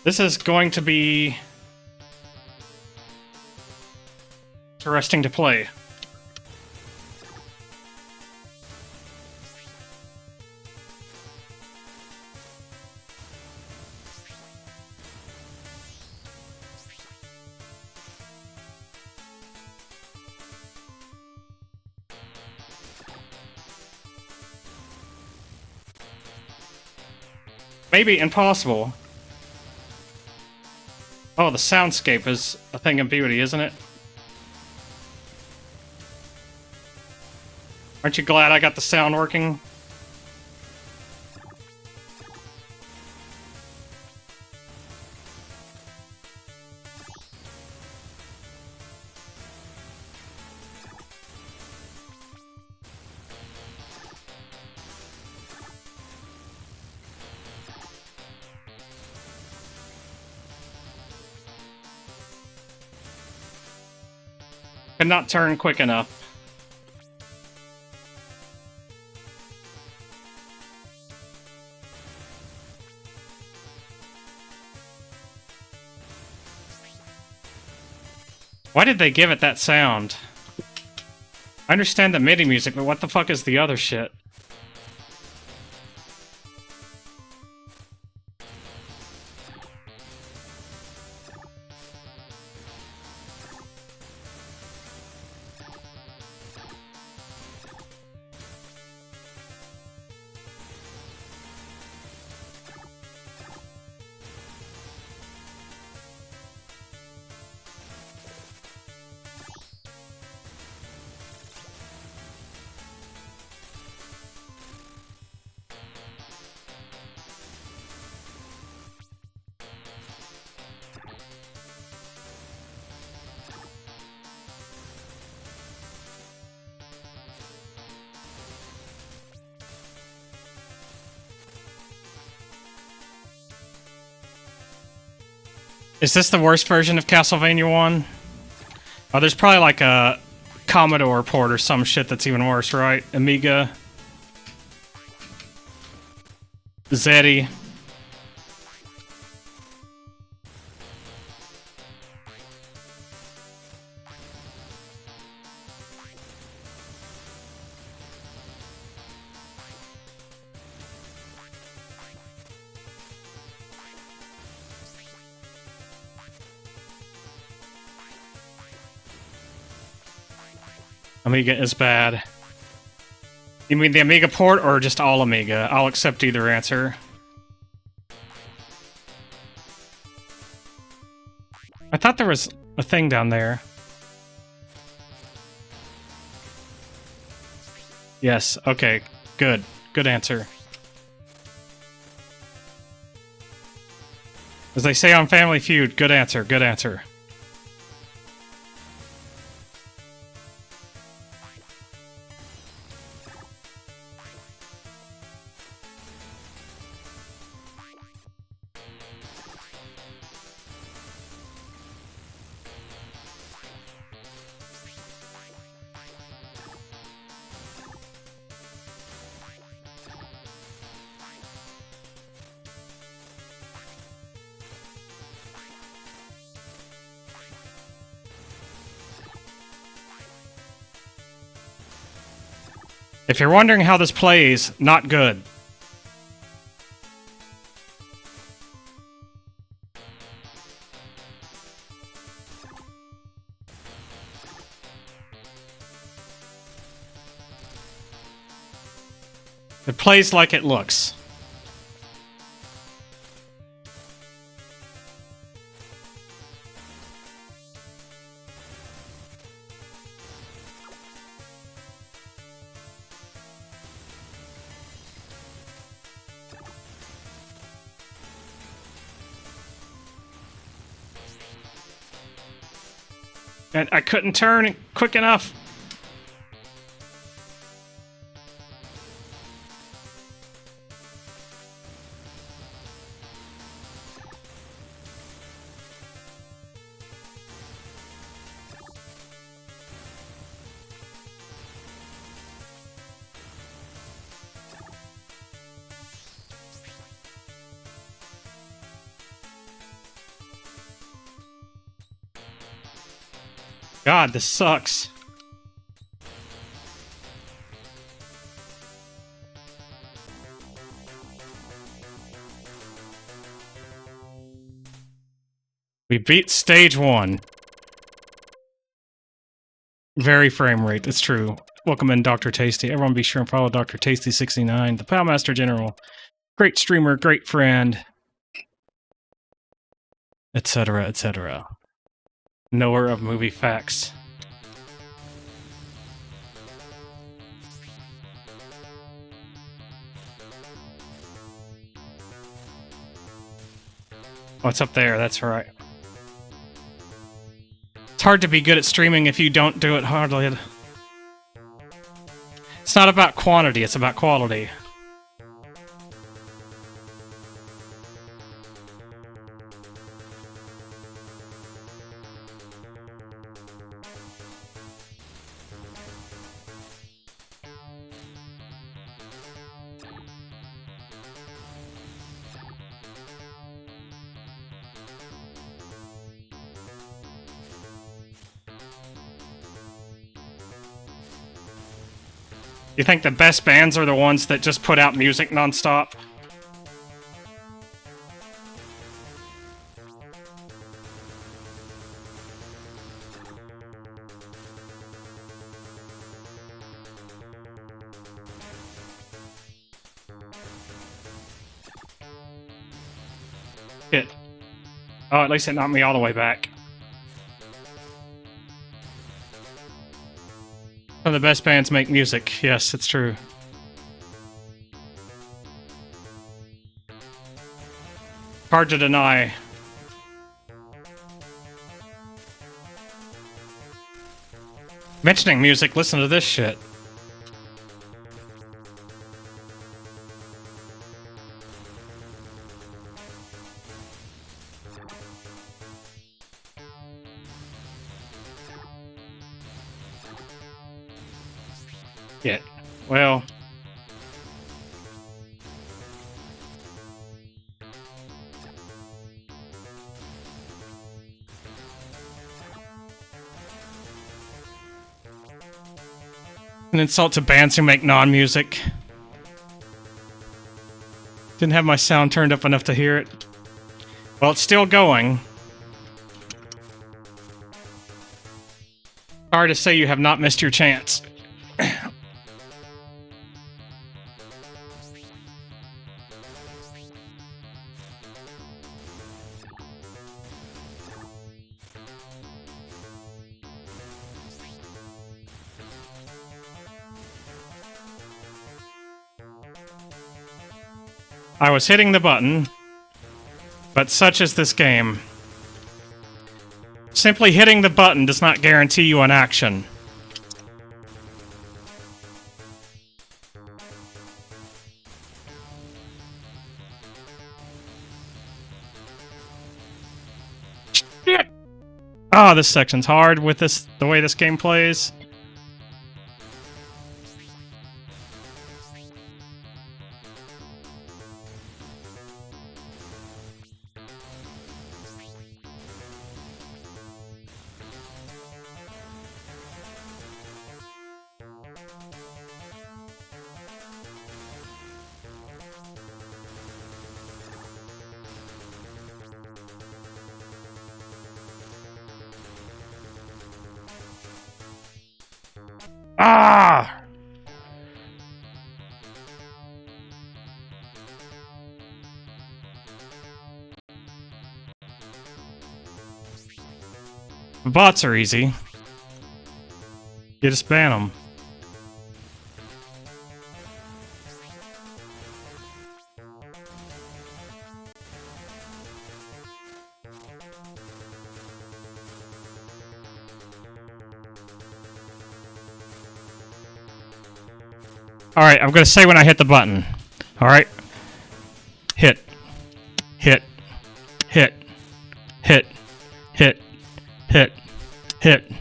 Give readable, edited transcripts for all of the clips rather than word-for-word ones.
This is going to be interesting to play. Maybe impossible. Oh, the soundscape is a thing of beauty, isn't it? Aren't you glad I got the sound working? Could not turn quick enough. Why did they give it that sound? I understand the MIDI music, but what the fuck is the other shit? Is this the worst version of Castlevania 1? Oh, there's probably like a Commodore port or some shit that's even worse, right? Amiga. Zeddy. Amiga is bad. You mean the Amiga port or just all Amiga? I'll accept either answer. I thought there was a thing down there. Yes, okay. Good. Good answer. As they say on Family Feud, good answer, good answer. If you're wondering how this plays, not good. It plays like it looks. And I couldn't turn quick enough. God, this sucks. We beat stage 1. Very frame rate, it's true. Welcome in, Dr. Tasty. Everyone be sure and follow Dr. Tasty69, the Powmaster General. Great streamer, great friend. Etc., etc. Knower of movie facts. What's up there? That's right. It's hard to be good at streaming if you don't do it hardly. It's not about quantity, it's about quality. You think the best bands are the ones that just put out music nonstop? Shit. Oh, at least it knocked me all the way back. Some of the best bands make music. Yes, it's true. Hard to deny. Mentioning music, listen to this shit. Yeah, well... An insult to bands who make non-music. Didn't have my sound turned up enough to hear it. Well, it's still going. Hard to say you have not missed your chance. I was hitting the button, but such is this game. Simply hitting the button does not guarantee you an action. Shit! Oh, this section's hard with the way this game plays. Ah! Bots are easy. You just ban them. Alright, I'm gonna say when I hit the button. Alright? Hit. Hit. Hit. Hit. Hit. Hit. Hit.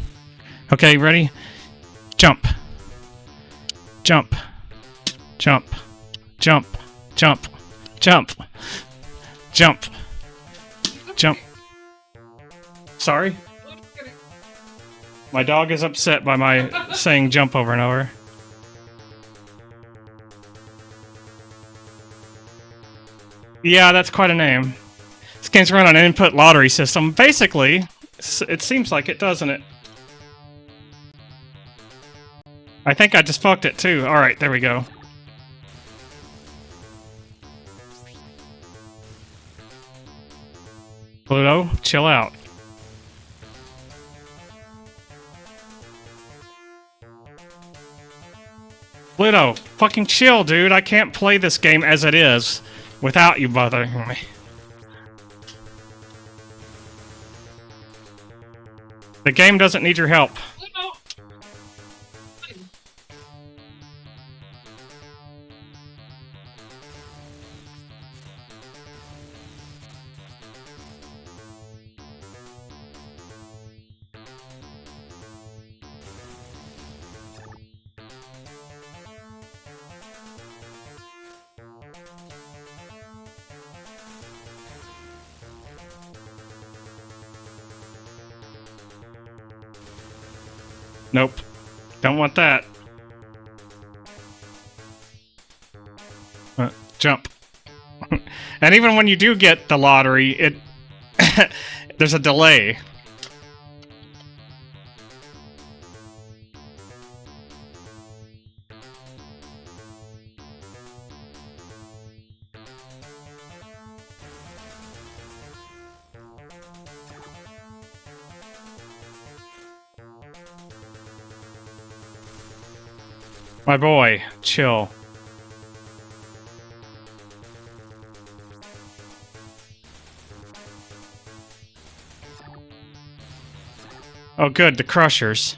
Okay, ready? Jump. Jump. Jump. Jump. Jump. Jump. Jump. Jump. Sorry? My dog is upset by my saying jump over and over. Yeah, that's quite a name. This game's run on an input lottery system. Basically, it seems like it, doesn't it? I think I just fucked it too. Alright, there we go. Pluto, chill out. Pluto, fucking chill, dude. I can't play this game as it is without you bothering me. The game doesn't need your help. Nope. Don't want that. Jump. And even when you do get the lottery, it there's a delay. My boy, chill. Oh good, the crushers.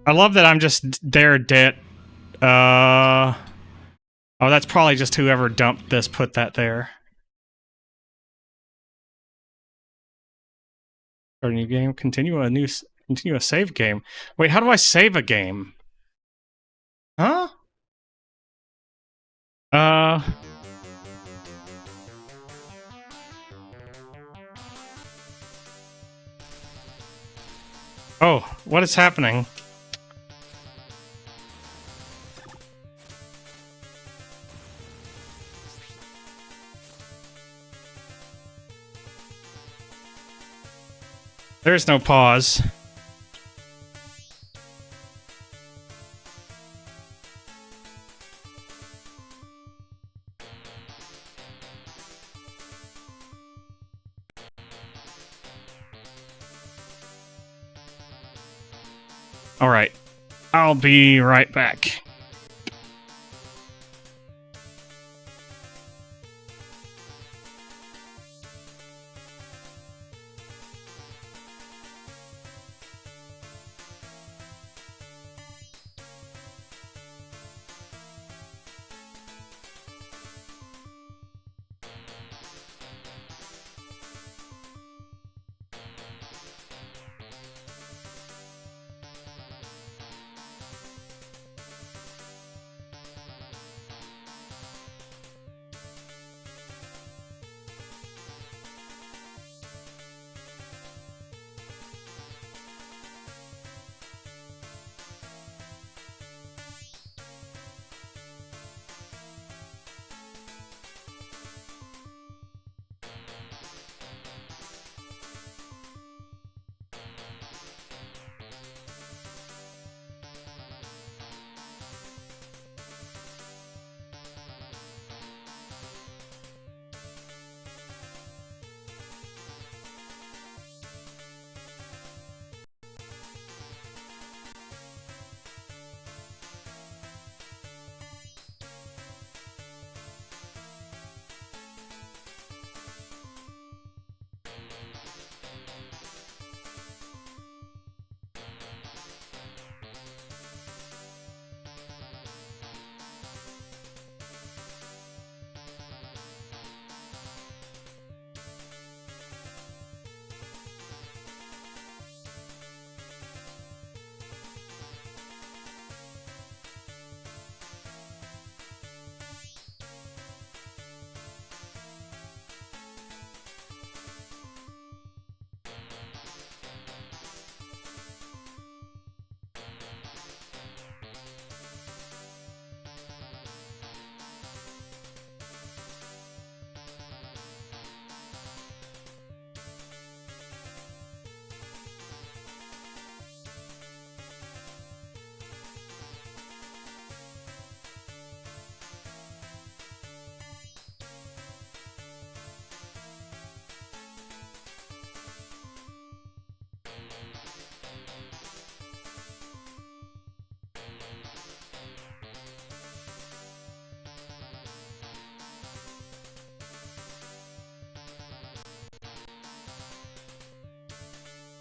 I love that I'm just there dead. Oh, that's probably just whoever dumped this put that there. Start a new game. Continue a save game. Wait, how do I save a game? Huh? Oh, what is happening? There's no pause. All right. I'll be right back.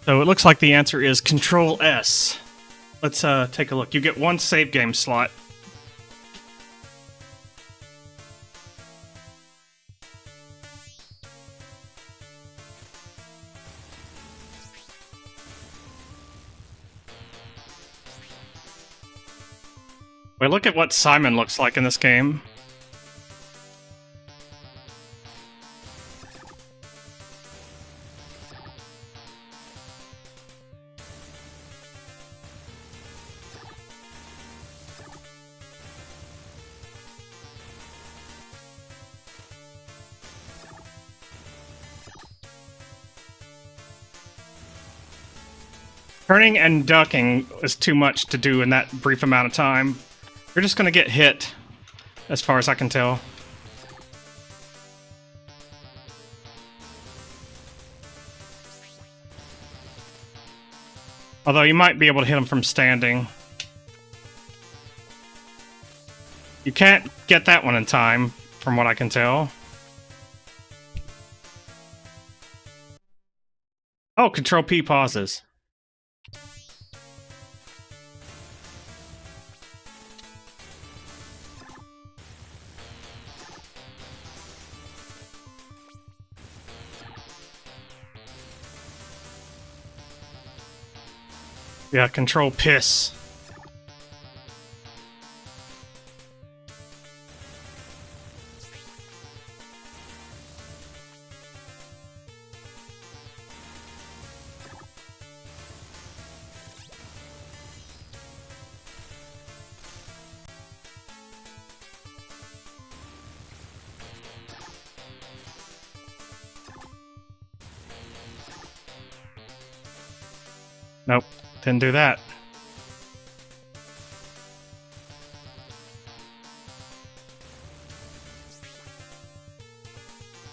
So it looks like the answer is Control S. Let's take a look. You get one save game slot. Wait, look at what Simon looks like in this game. Turning and ducking is too much to do in that brief amount of time. You're just gonna get hit, as far as I can tell. Although you might be able to hit him from standing. You can't get that one in time, from what I can tell. Oh, Control P pauses. Yeah, Control Piss. Nope, didn't do that.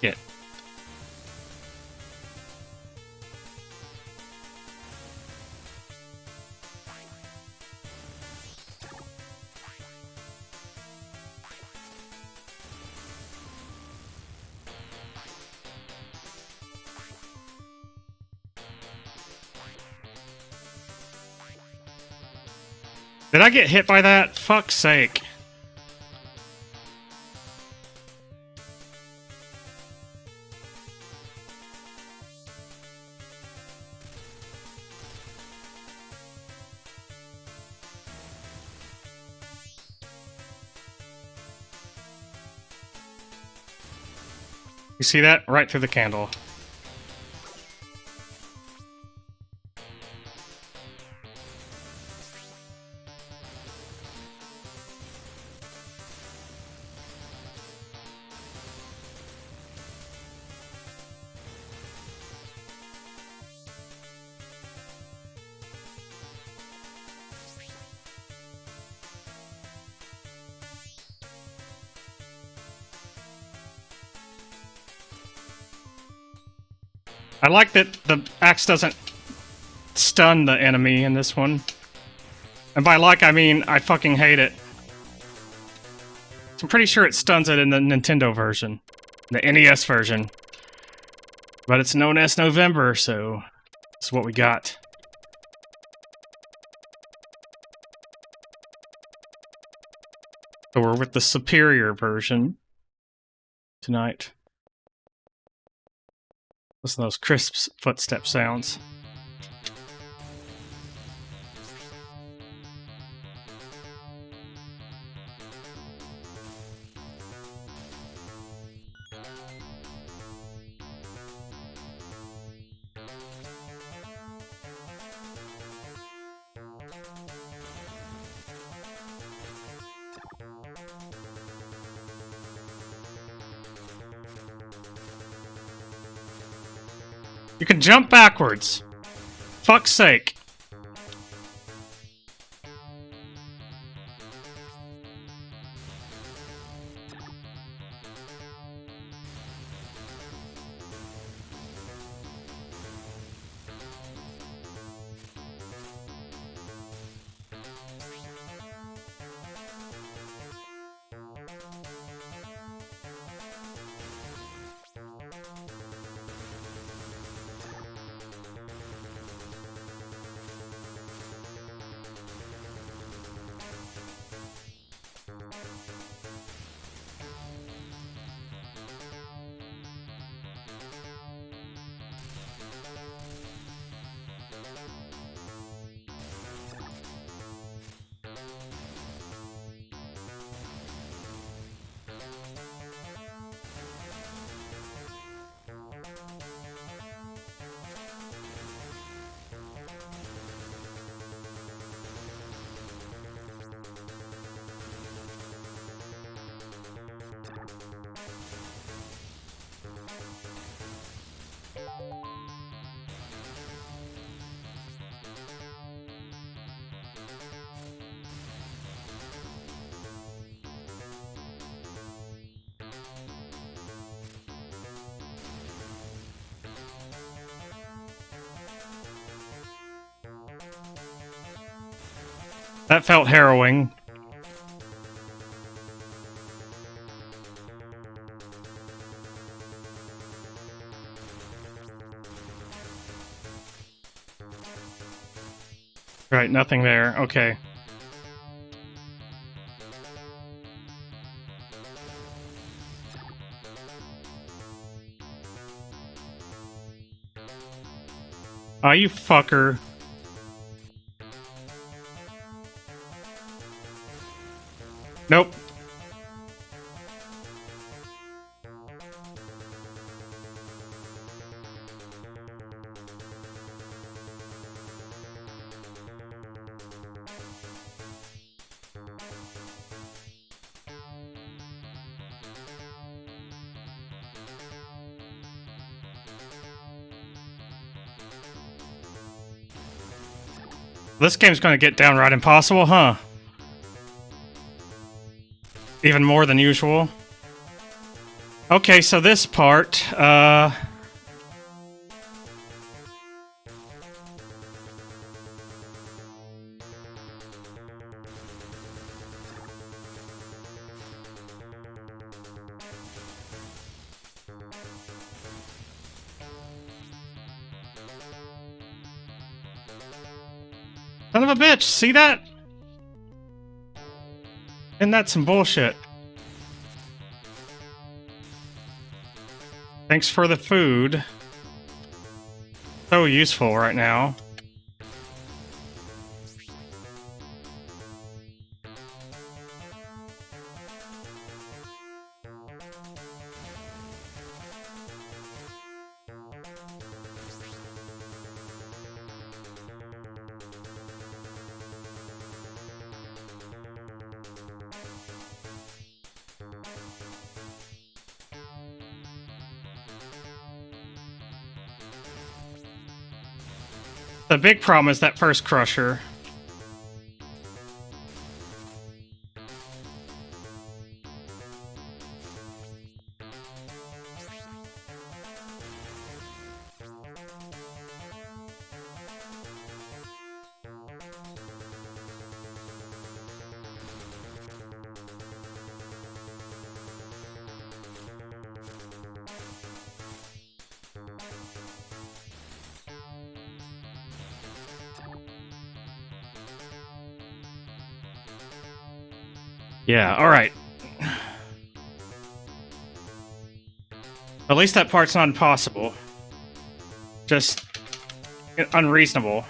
Get. Did I get hit by that? Fuck's sake. You see that? Right through the candle. I like that the axe doesn't stun the enemy in this one. And by like, I mean I fucking hate it. I'm pretty sure it stuns it in the Nintendo version. The NES version. But it's known as November, so that's what we got. So we're with the superior version tonight. Listen to those crisp footstep sounds. You can jump backwards. Fuck's sake. That felt harrowing. Right, nothing there. Okay. Oh, you fucker. Nope. This game's gonna get downright impossible, huh? Even more than usual. Okay, so this part, Son of a bitch, see that? Isn't that some bullshit? Thanks for the food. So useful right now. The big problem is that first crusher. Yeah, alright. At least that part's not impossible. Just unreasonable.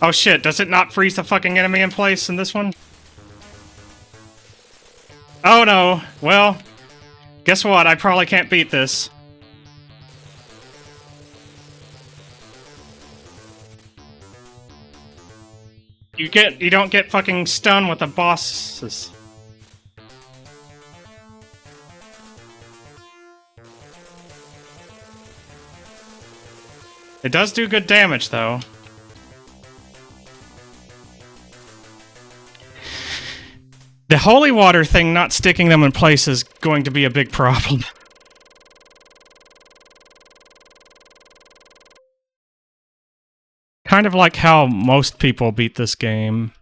Oh shit, does it not freeze the fucking enemy in place in this one? Oh no, well, guess what, I probably can't beat this. You don't get fucking stunned with the bosses. It does do good damage though. The holy water thing not sticking them in place is going to be a big problem. Kind of like how most people beat this game.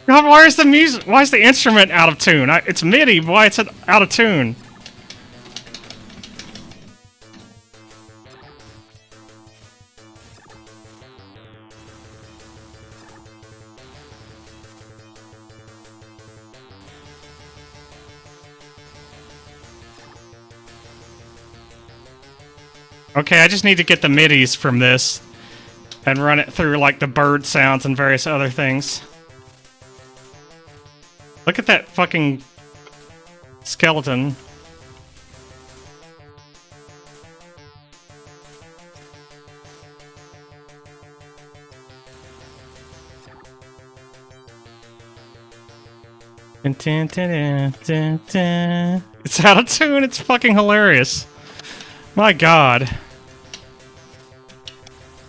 God, why is the music? Why is the instrument out of tune? It's MIDI. Why it's out of tune? Okay, I just need to get the midis from this and run it through, like, the bird sounds and various other things. Look at that fucking skeleton. It's out of tune, it's fucking hilarious. My god.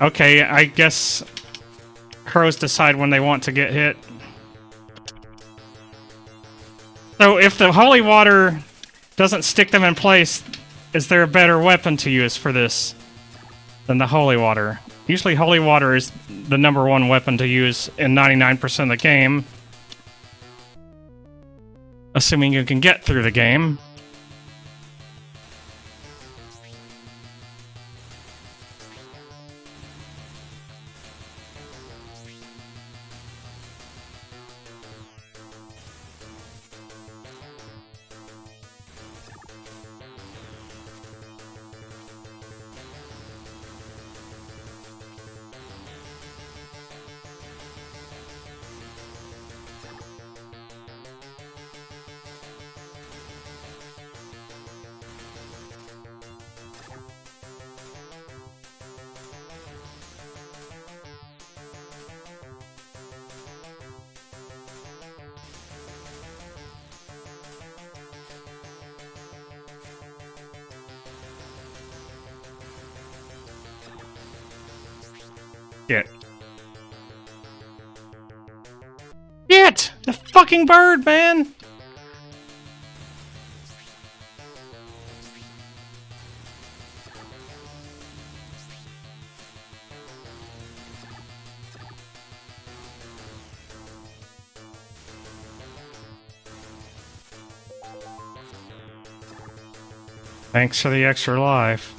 Okay, I guess crows decide when they want to get hit. So if the holy water doesn't stick them in place, is there a better weapon to use for this than the holy water? Usually holy water is the #1 weapon to use in 99% of the game. Assuming you can get through the game. Shit! The fucking bird, man! Thanks for the extra life.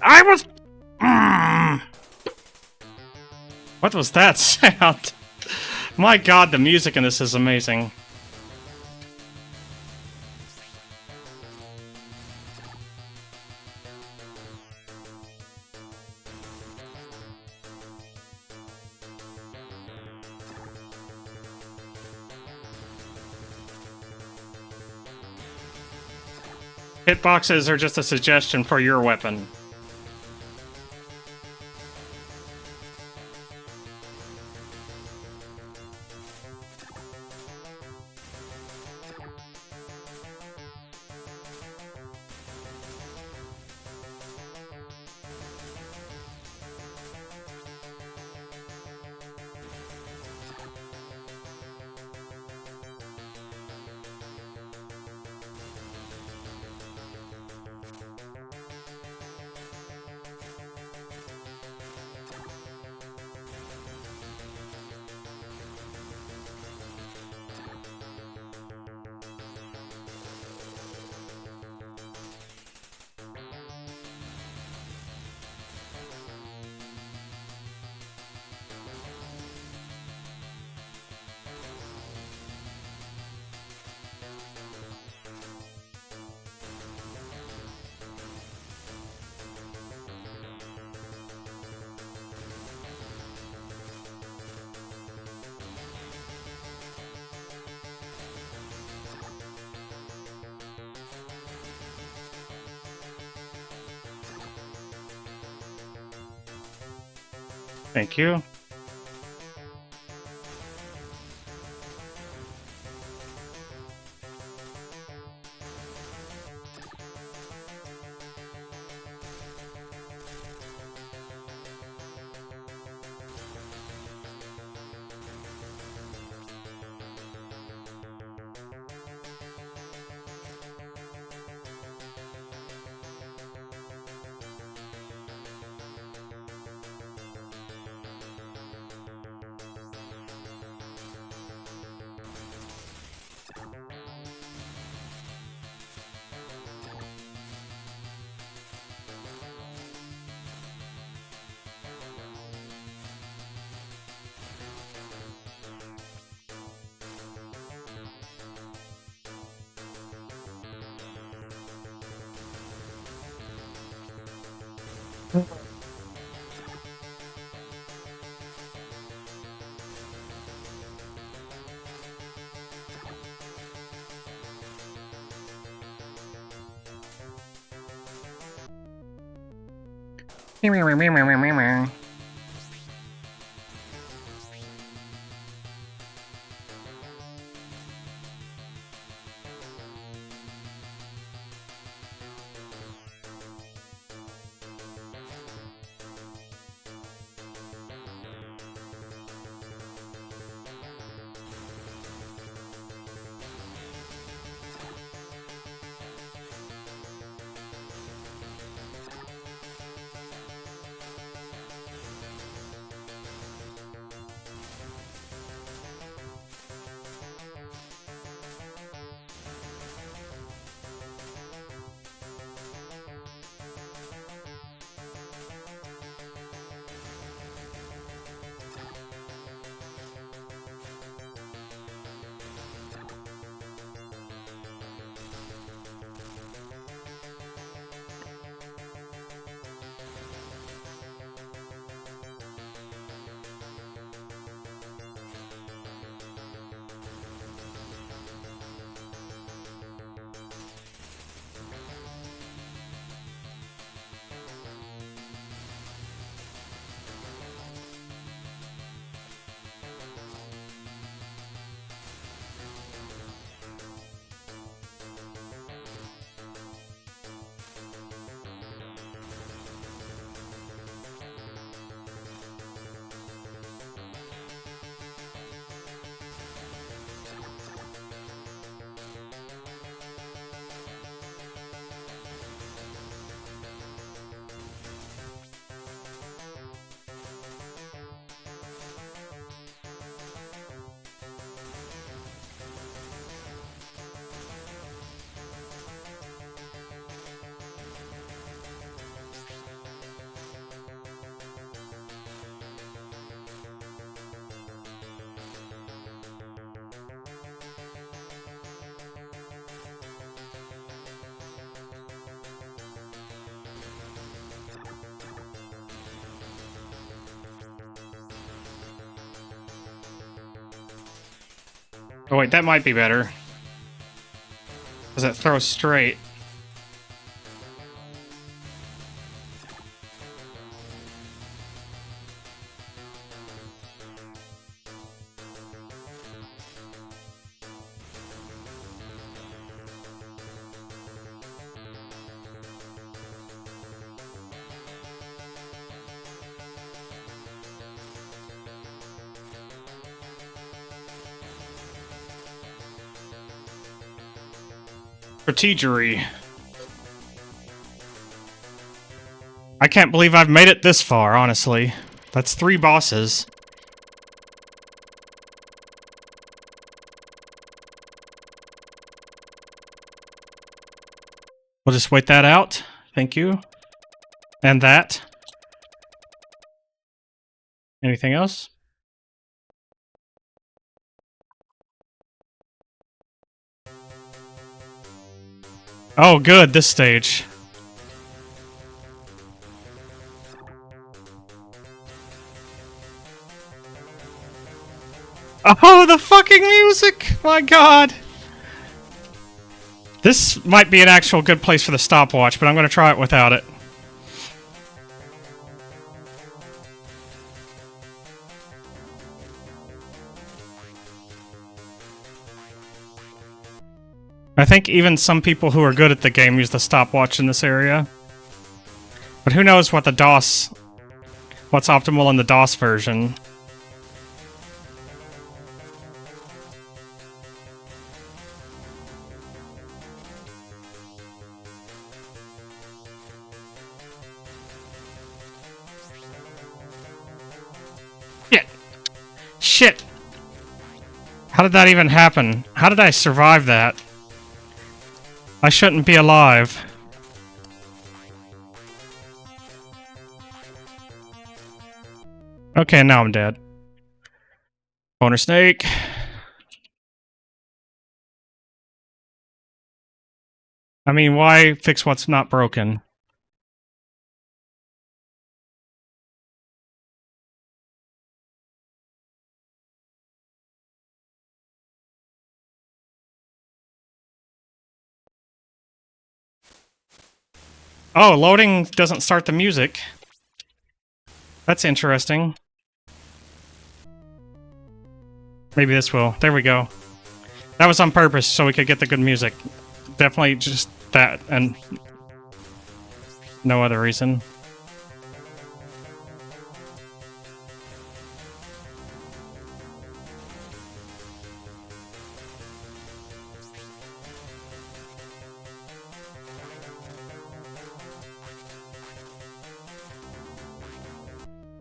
I was... What was that sound? My god, the music in this is amazing. Hitboxes are just a suggestion for your weapon. Thank you. Oh wait, that might be better. Because it throws straight. Strategery. I can't believe I've made it this far, honestly. That's 3 bosses. We'll just wait that out. Thank you. And that. Anything else? Oh, good, this stage. Oh, the fucking music! My god! This might be an actual good place for the stopwatch, but I'm gonna try it without it. I think even some people who are good at the game use the stopwatch in this area. But who knows what the DOS... what's optimal in the DOS version. Shit! Shit! How did that even happen? How did I survive that? I shouldn't be alive. Okay, now I'm dead. Boner snake. I mean, why fix what's not broken? Oh, loading doesn't start the music. That's interesting. Maybe this will. There we go. That was on purpose so we could get the good music. Definitely just that and no other reason.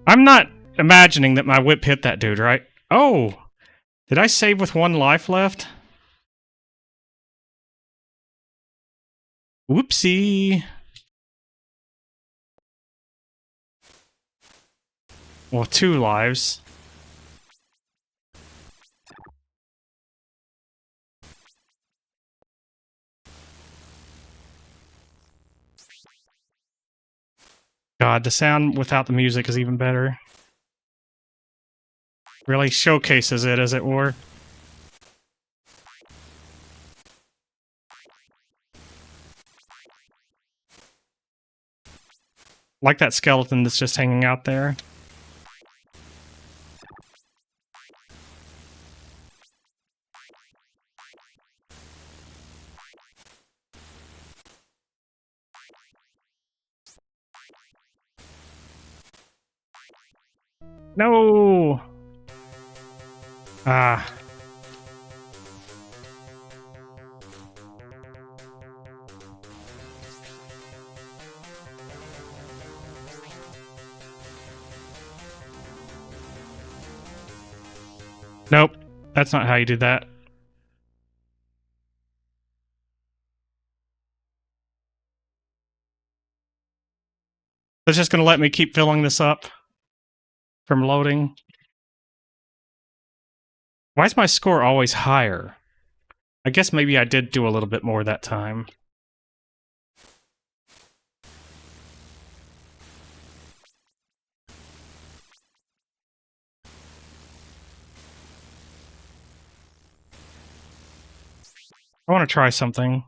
I'm not imagining that my whip hit that dude, right? Oh! Did I save with 1 life left? Whoopsie! Well, 2 lives. God, the sound without the music is even better. Really showcases it, as it were. Like that skeleton that's just hanging out there. No! Ah. Nope. That's not how you do that. It's just gonna let me keep filling this up from loading. Why is my score always higher? I guess maybe I did do a little bit more that time. I want to try something.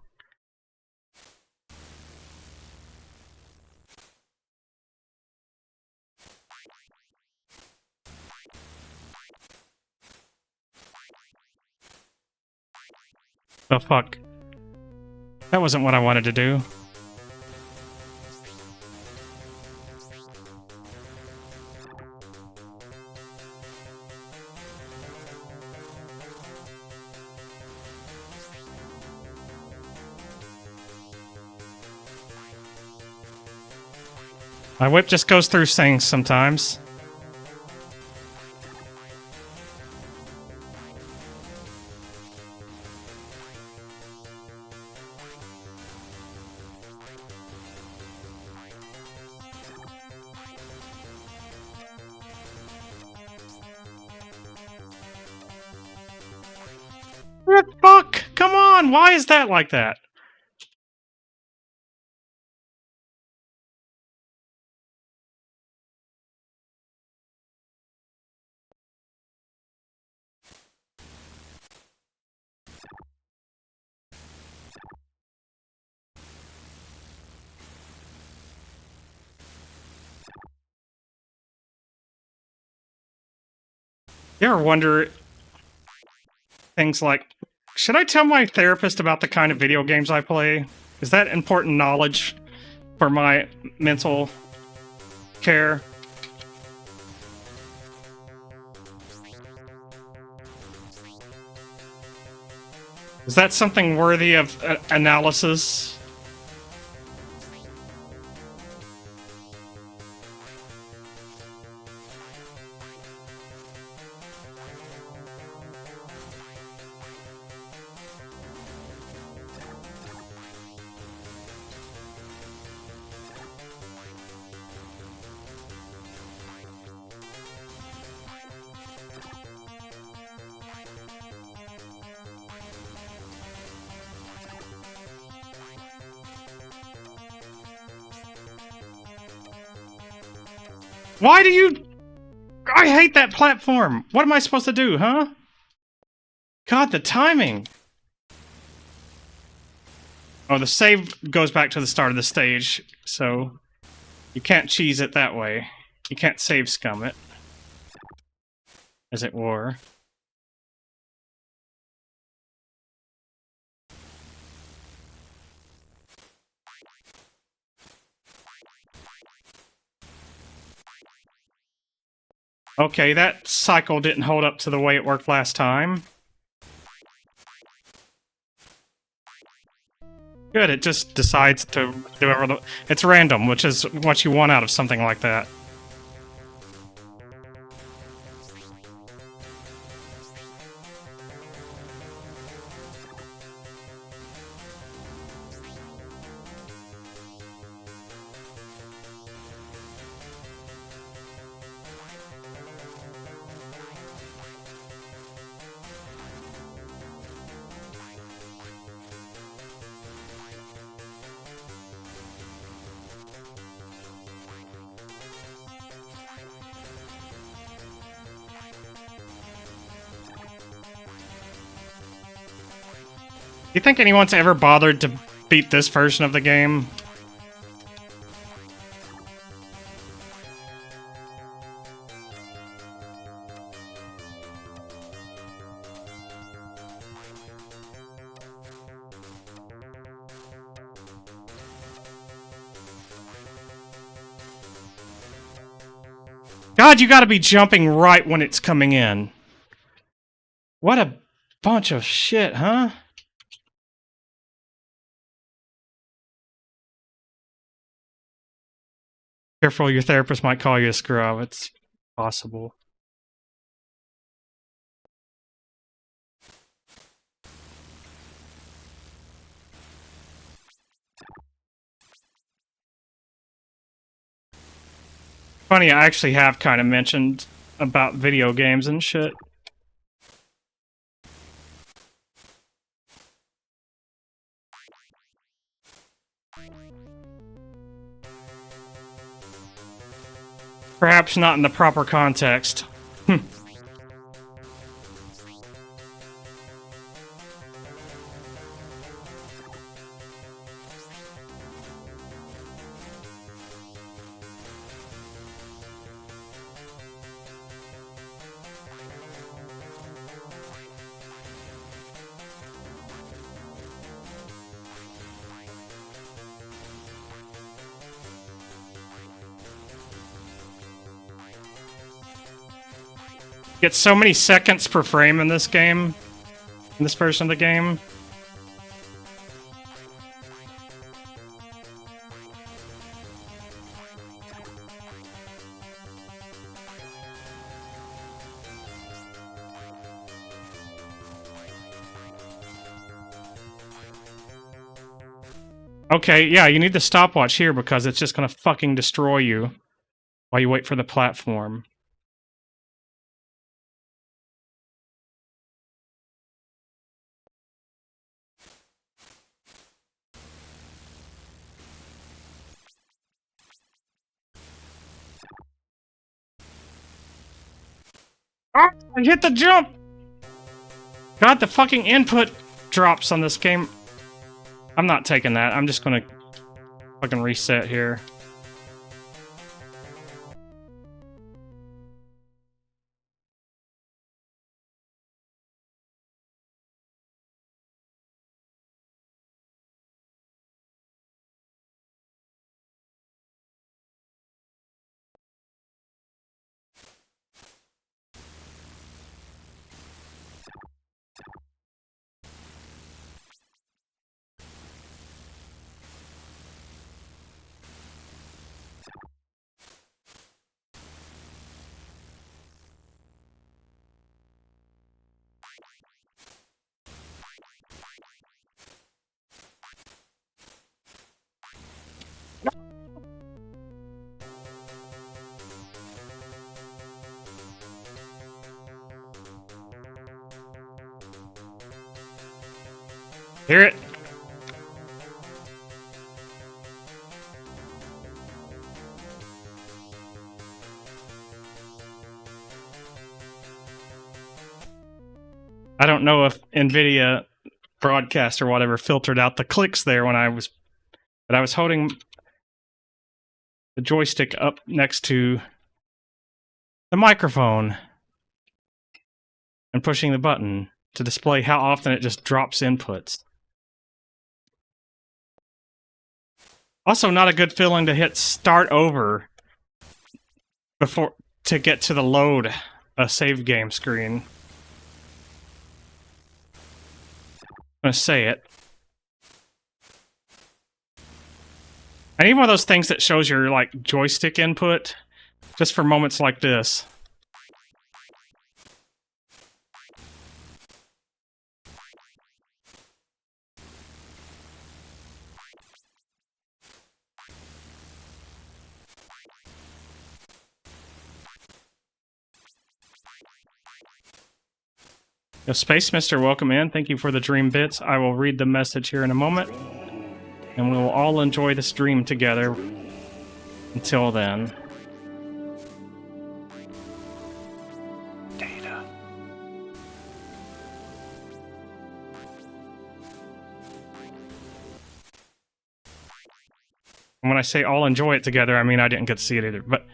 Oh, fuck. That wasn't what I wanted to do. My whip just goes through things sometimes. What the fuck? Come on! Why is that like that? You ever wonder things like, should I tell my therapist about the kind of video games I play? Is that important knowledge for my mental care? Is that something worthy of analysis? Why do you... I hate that platform! What am I supposed to do, huh? God, the timing! Oh, the save goes back to the start of the stage, so you can't cheese it that way. You can't save scum it, as it were. Okay, that cycle didn't hold up to the way it worked last time. Good, it just decides to do whatever the... It's random, which is what you want out of something like that. Do you think anyone's ever bothered to beat this version of the game? God, you gotta be jumping right when it's coming in. What a bunch of shit, huh? Careful, your therapist might call you a scrub. It's possible. Funny, I actually have kind of mentioned about video games and shit. Perhaps not in the proper context. Get so many seconds per frame in this game, in this version of the game. Okay, yeah, you need the stopwatch here because it's just gonna fucking destroy you while you wait for the platform. Ah, I hit the jump! God, the fucking input drops on this game. I'm not taking that. I'm just gonna fucking reset here. Hear it? I don't know if NVIDIA broadcast or whatever filtered out the clicks there when I was holding the joystick up next to the microphone and pushing the button to display how often it just drops inputs. Also, not a good feeling to hit start over before to get to the load a save game screen. I'm gonna say it. I need one of those things that shows your like joystick input just for moments like this. Yo, Space Mister, welcome in. Thank you for the dream bits. I will read the message here in a moment, and we will all enjoy this dream together. Until then. Data. And when I say all enjoy it together, I mean I didn't get to see it either. But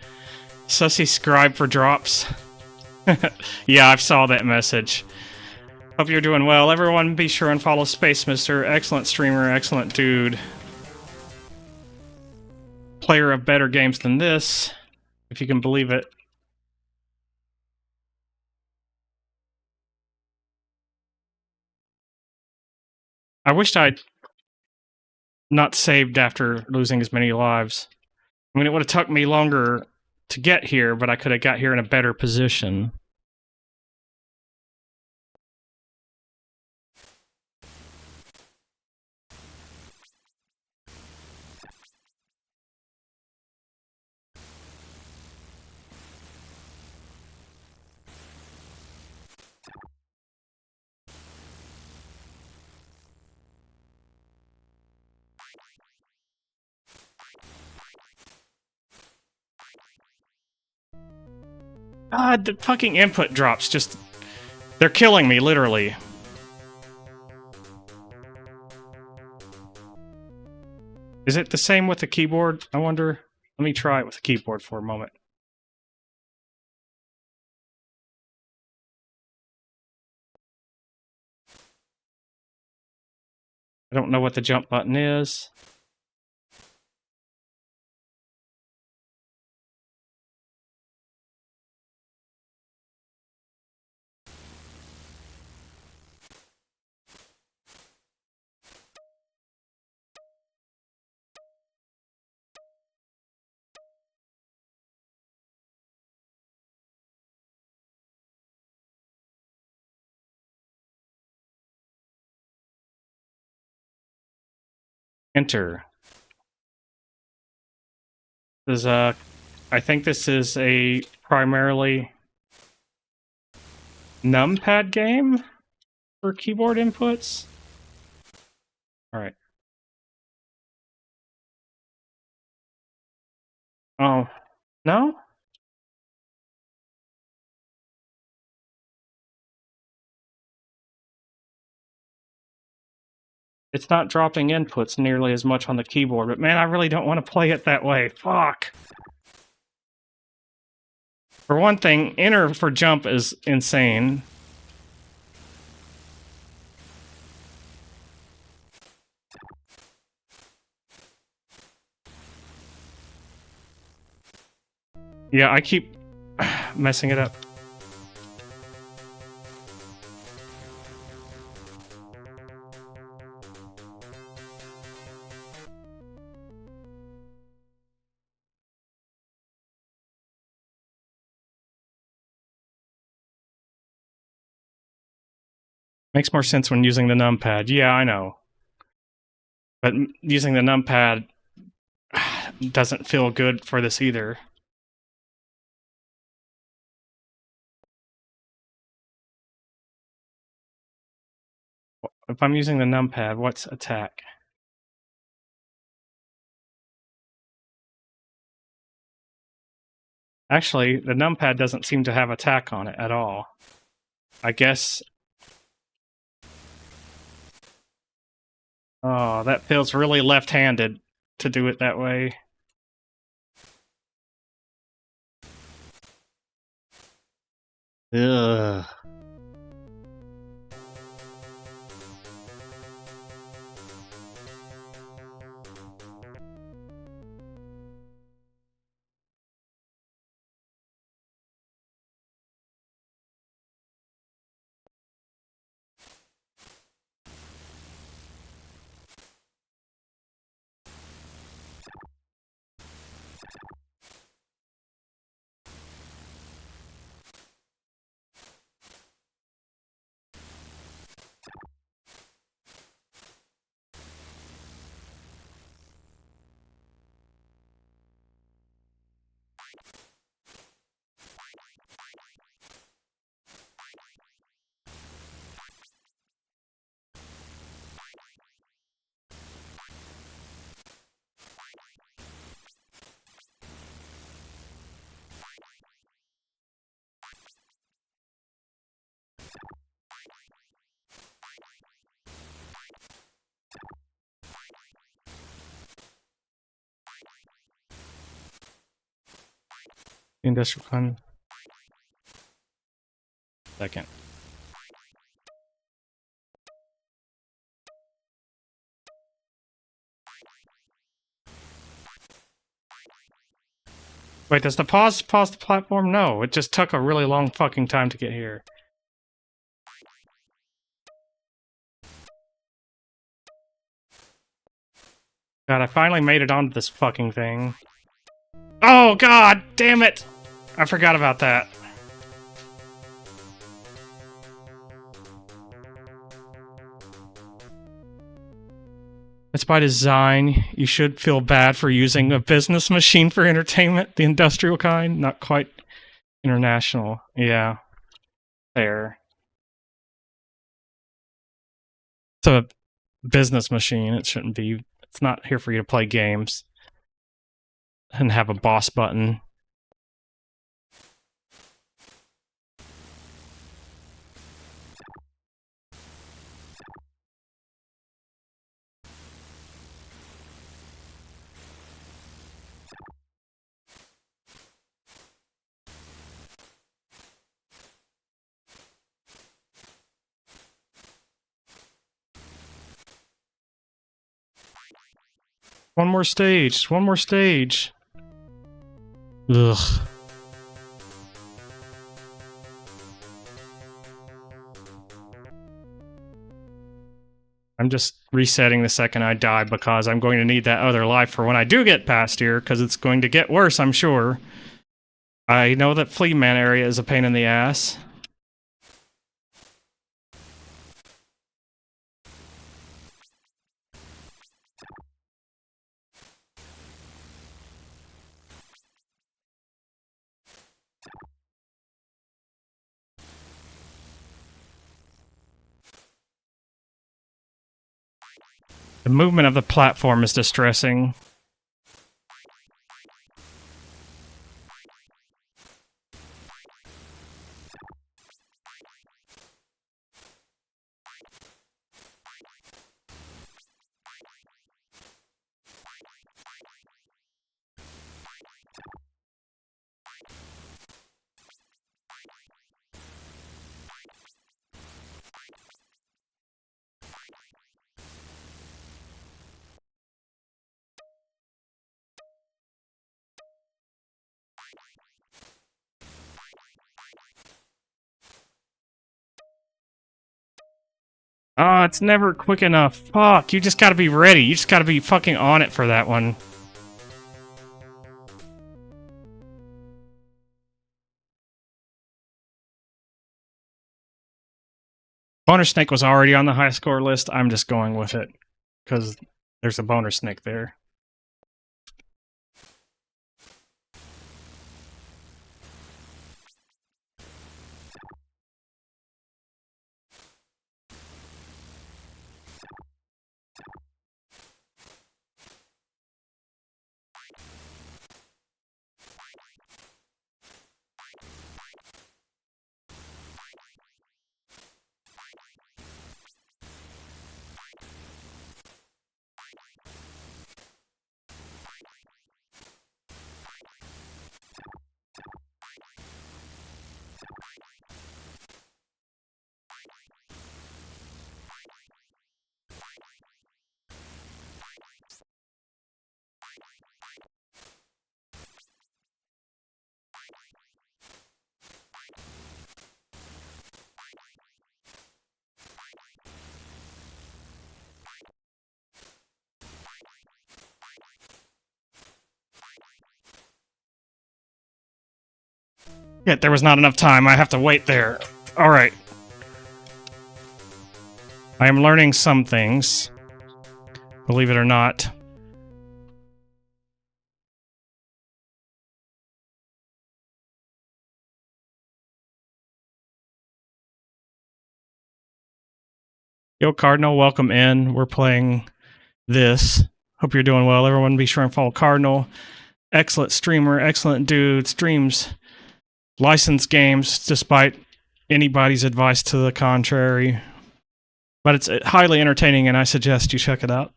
Sussy scribe for drops. Yeah, I saw that message. Hope you're doing well. Everyone be sure and follow Space Mister. Excellent streamer, excellent dude. Player of better games than this, if you can believe it. I wished I'd not saved after losing as many lives. I mean, it would have took me longer to get here, but I could have got here in a better position. The fucking input drops just... They're killing me, literally. Is it the same with the keyboard? I wonder. Let me try it with the keyboard for a moment. I don't know what the jump button is. Enter. This is I think this is a primarily numpad game for keyboard inputs. All right. Oh, no? It's not dropping inputs nearly as much on the keyboard, but man, I really don't want to play it that way. Fuck. For one thing, enter for jump is insane. Yeah, I keep messing it up. Makes more sense when using the numpad. Yeah, I know. But using the numpad doesn't feel good for this either. If I'm using the numpad, what's attack? Actually, the numpad doesn't seem to have attack on it at all. I guess... Oh, that feels really left-handed to do it that way. Ugh. Industrial con. Second. Wait, does the pause the platform? No, it just took a really long fucking time to get here. God, I finally made it onto this fucking thing. Oh god, damn it! I forgot about that. It's by design. You should feel bad for using a business machine for entertainment, the industrial kind, not quite international. Yeah, fair. It's a business machine. It shouldn't be. It's not here for you to play games and have a boss button. One more stage. One more stage. Ugh. I'm just resetting the second I die because I'm going to need that other life for when I do get past here, because it's going to get worse, I'm sure. I know that Flea Man area is a pain in the ass. The movement of the platform is distressing. Oh, it's never quick enough. Fuck, you just gotta be ready. You just gotta be fucking on it for that one. Boner Snake was already on the high score list. I'm just going with it. Because there's a Boner Snake there. Yet there was not enough time. I have to wait there. Alright. I am learning some things. Believe it or not. Yo, Cardinal, welcome in. We're playing this. Hope you're doing well. Everyone be sure and follow Cardinal. Excellent streamer, excellent dude. Streams licensed games despite anybody's advice to the contrary. But it's highly entertaining and I suggest you check it out.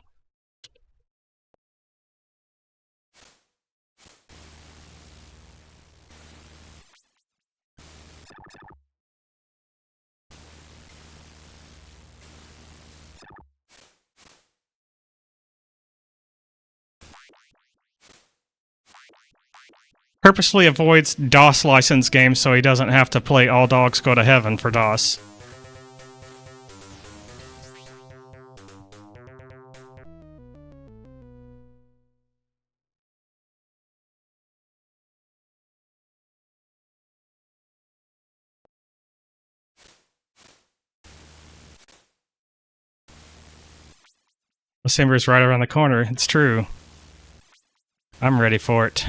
Purposely avoids DOS licensed games so he doesn't have to play All Dogs Go to Heaven for DOS. December's right around the corner. It's true. I'm ready for it.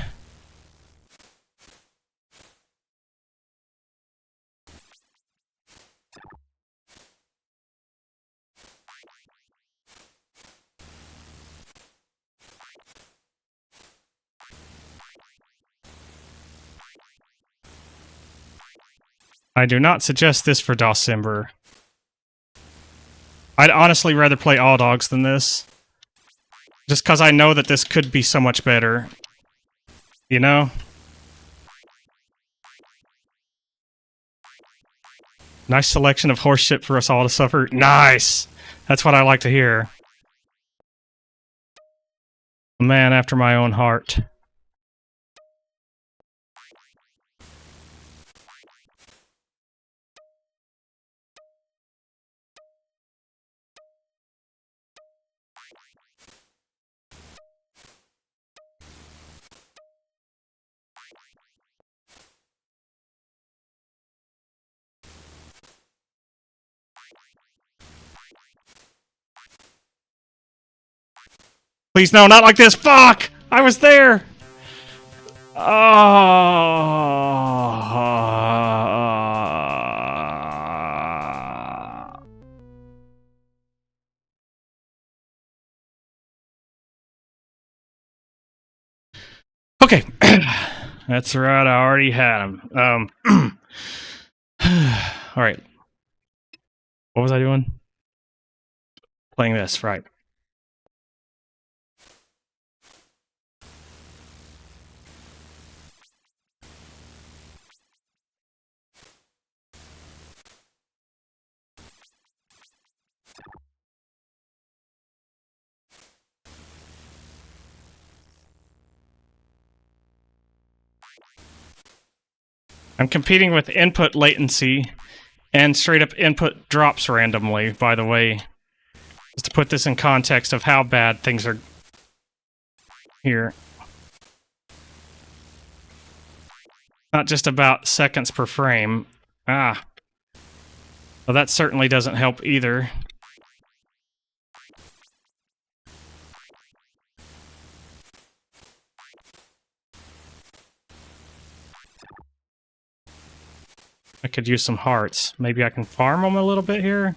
I do not suggest this for December. I'd honestly rather play All Dogs than this. Just because I know that this could be so much better. You know? Nice selection of horse shit for us all to suffer. Nice! That's what I like to hear. A man after my own heart. Please, no, not like this. Fuck! I was there! Okay. That's right, I already had him. Alright. What was I doing? Playing this, right. I'm competing with input latency and straight up input drops randomly, by the way. Just to put this in context of how bad things are here. Not just about seconds per frame. Well, that certainly doesn't help either. I could use some hearts. Maybe I can farm them a little bit here.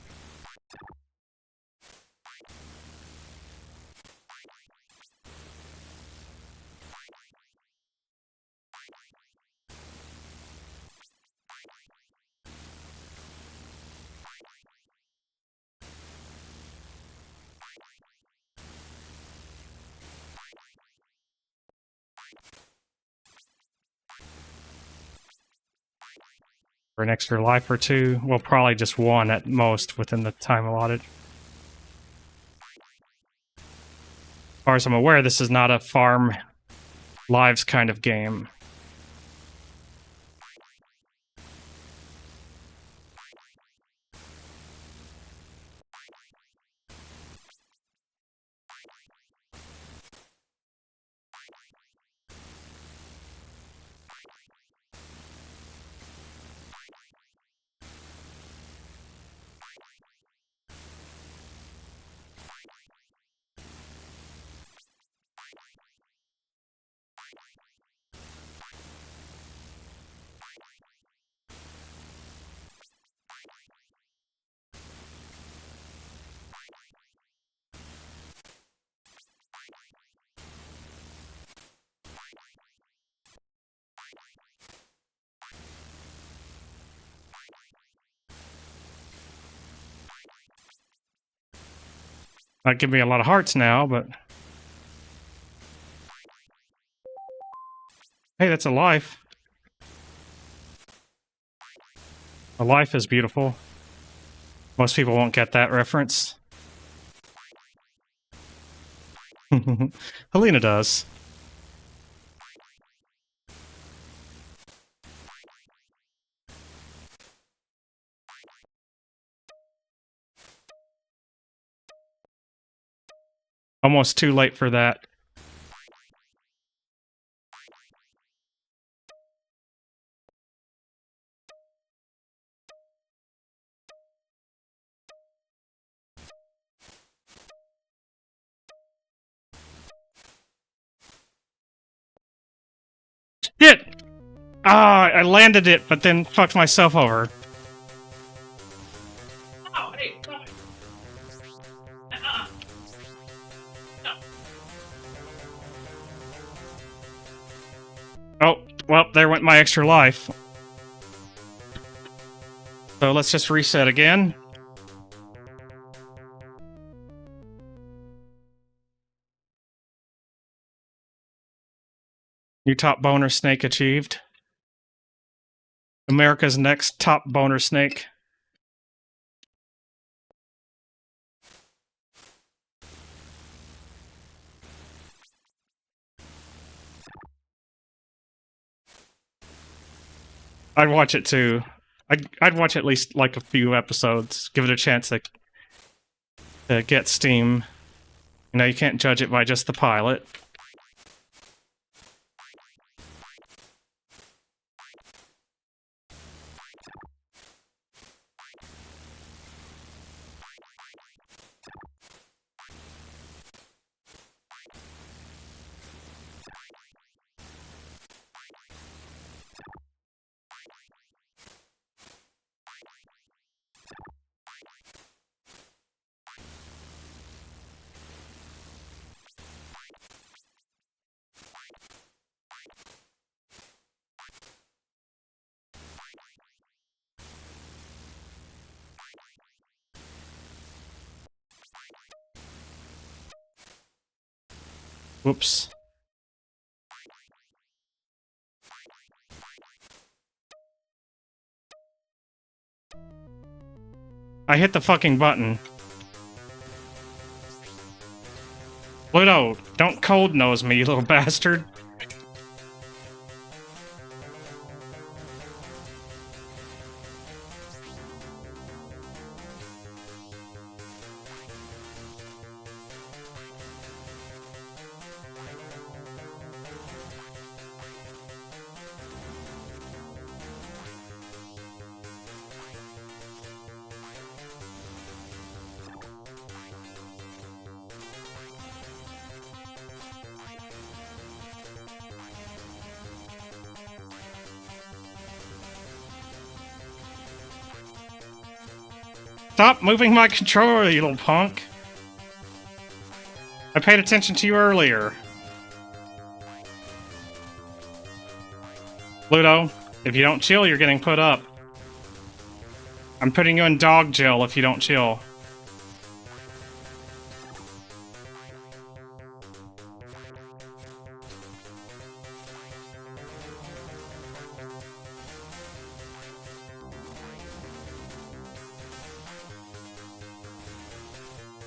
For an extra life or two. Well, probably just one at most within the time allotted. As far as I'm aware, this is not a farm lives kind of game. Might give me a lot of hearts now, but... Hey, that's a life. A life is beautiful. Most people won't get that reference. Helena does. Almost too late for that. Shit! Ah, I landed it, but then fucked myself over. Oh, hey, stop it. No. Oh, well, there went my extra life. So let's just reset again. New top boner snake achieved. America's next top boner snake. I'd watch it too. I'd watch at least like a few episodes. Give it a chance to get steam. You know, you can't judge it by just the pilot. Whoops. I hit the fucking button. Pluto, don't cold nose me, you little bastard. Stop moving my controller, you little punk. I paid attention to you earlier. Pluto, if you don't chill, you're getting put up. I'm putting you in dog jail if you don't chill.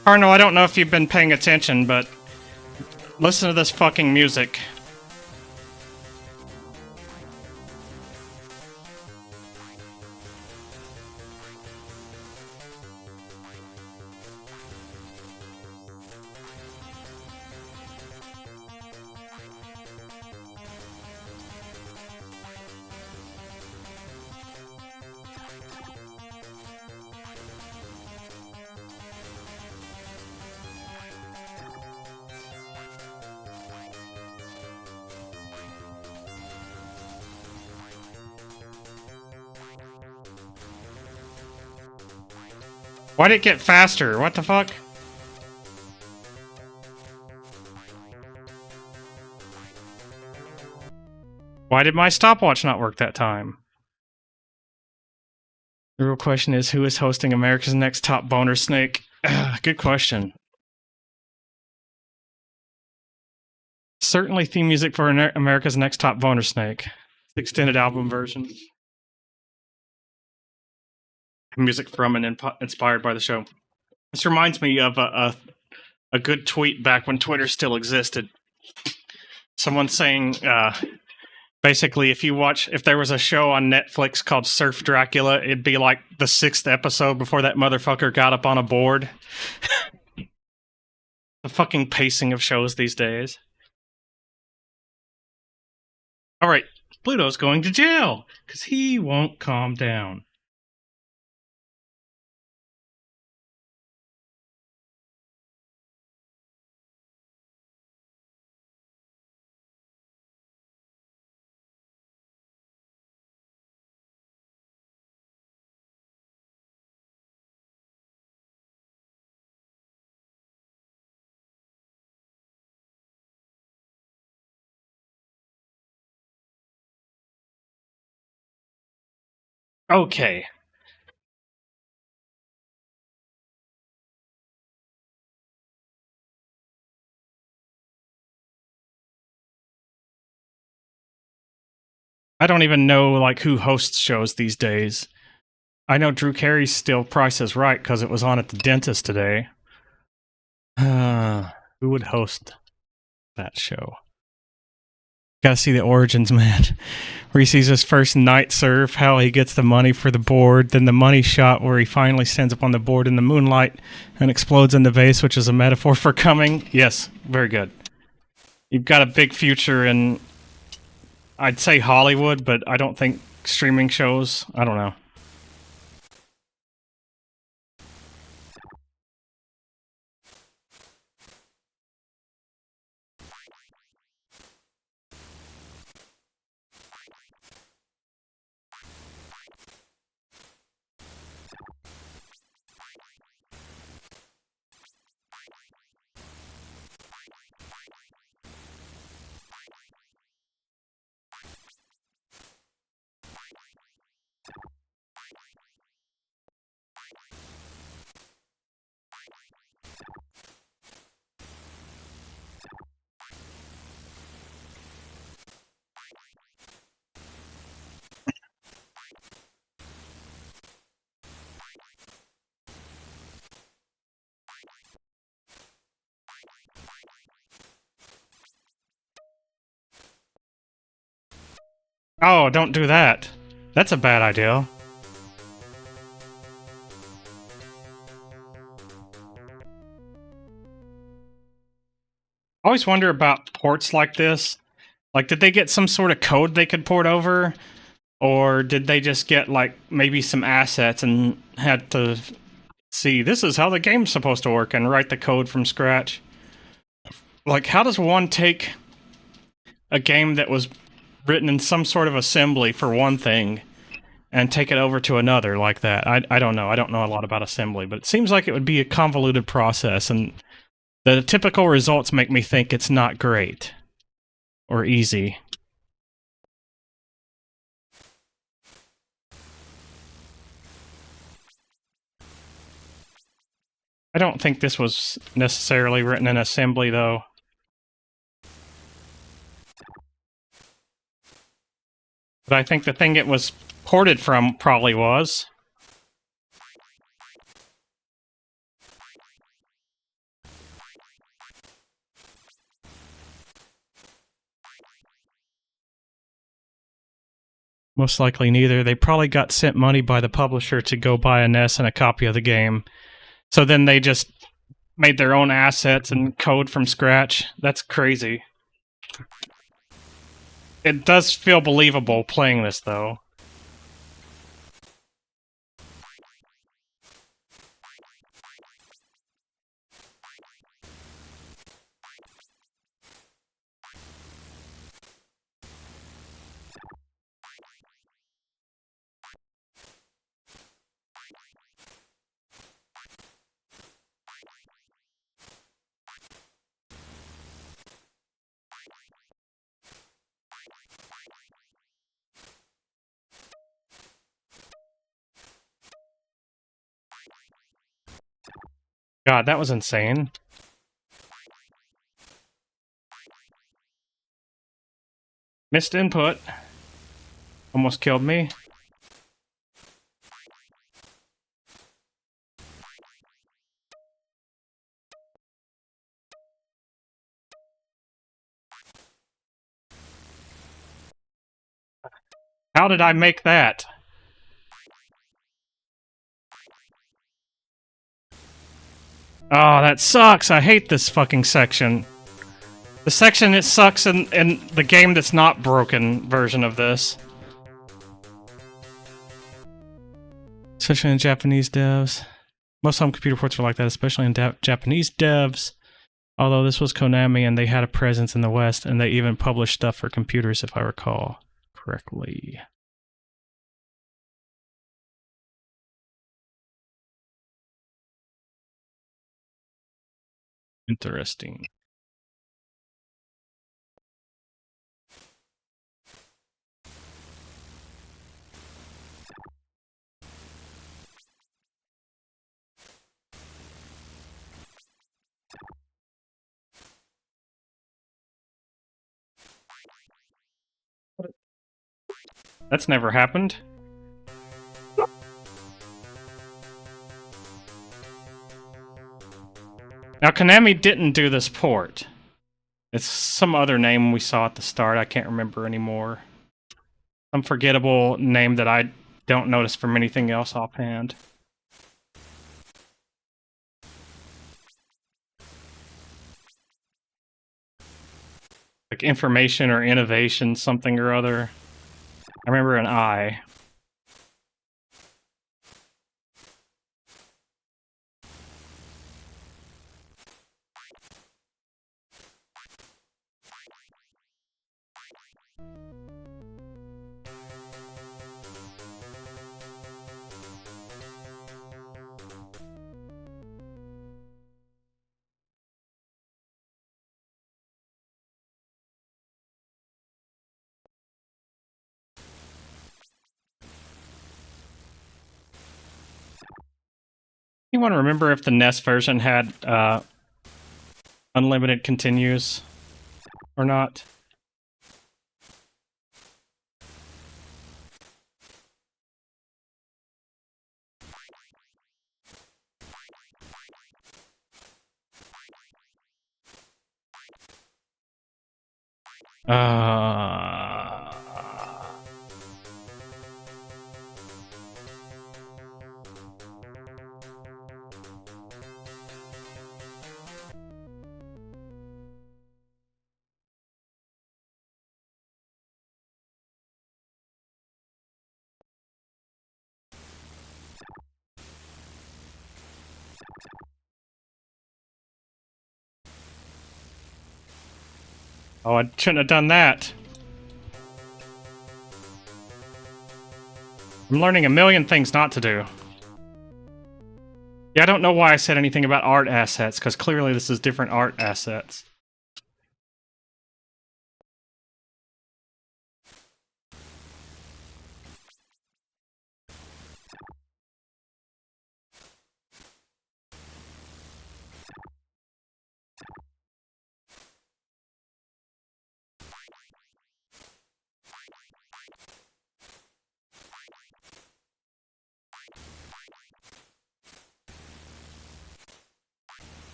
Arno, I don't know if you've been paying attention, but listen to this fucking music. Why'd it get faster? What the fuck? Why did my stopwatch not work that time? The real question is, who is hosting America's Next Top Boner Snake? Good question. certainly theme music for America's Next Top Boner Snake. The extended album version. Music from and inspired by the show. This reminds me of a good tweet back when Twitter still existed. Someone saying, basically, if there was a show on Netflix called Surf Dracula, it'd be like the 6th episode before that motherfucker got up on a board. The fucking pacing of shows these days. Alright, Pluto's going to jail, because he won't calm down. Okay. I don't even know like who hosts shows these days. I know Drew Carey's still Price is Right because it was on at the dentist today. Who would host that show? Gotta see the origins, man. Where he sees his first night surf, how he gets the money for the board, then the money shot where he finally stands up on the board in the moonlight and explodes in the vase, which is a metaphor for coming. Yes, very good. You've got a big future in, I'd say Hollywood, but I don't think streaming shows. I don't know. Oh, don't do that. That's a bad idea. I always wonder about ports like this. Like, did they get some sort of code they could port over? Or did they just get, like, maybe some assets and had to see, this is how the game's supposed to work, and write the code from scratch? Like, how does one take a game that was written in some sort of assembly for one thing and take it over to another like that? I don't know. I don't know a lot about assembly, but it seems like it would be a convoluted process, and the typical results make me think it's not great or easy. I don't think this was necessarily written in assembly, though. But I think the thing it was ported from probably was. Most likely neither. They probably got sent money by the publisher to go buy a NES and a copy of the game. So then they just made their own assets and code from scratch. That's crazy. It does feel believable playing this, though. God, that was insane. Missed input. Almost killed me. How did I make that? Oh, that sucks. I hate this fucking section. The section it sucks in the game that's not broken version of this. Especially in Japanese devs. Most home computer ports are like that, especially in Japanese devs. Although this was Konami and they had a presence in the West, and they even published stuff for computers, if I recall correctly. Interesting. That's never happened. Now, Konami didn't do this port. It's some other name we saw at the start. I can't remember anymore. Some forgettable name that I don't notice from anything else offhand. Like information or innovation, something or other. I remember an I. Anyone remember if the NES version had unlimited continues or not? Uh... Oh, I shouldn't have done that. I'm learning a million things not to do. Yeah, I don't know why I said anything about art assets, because clearly this is different art assets.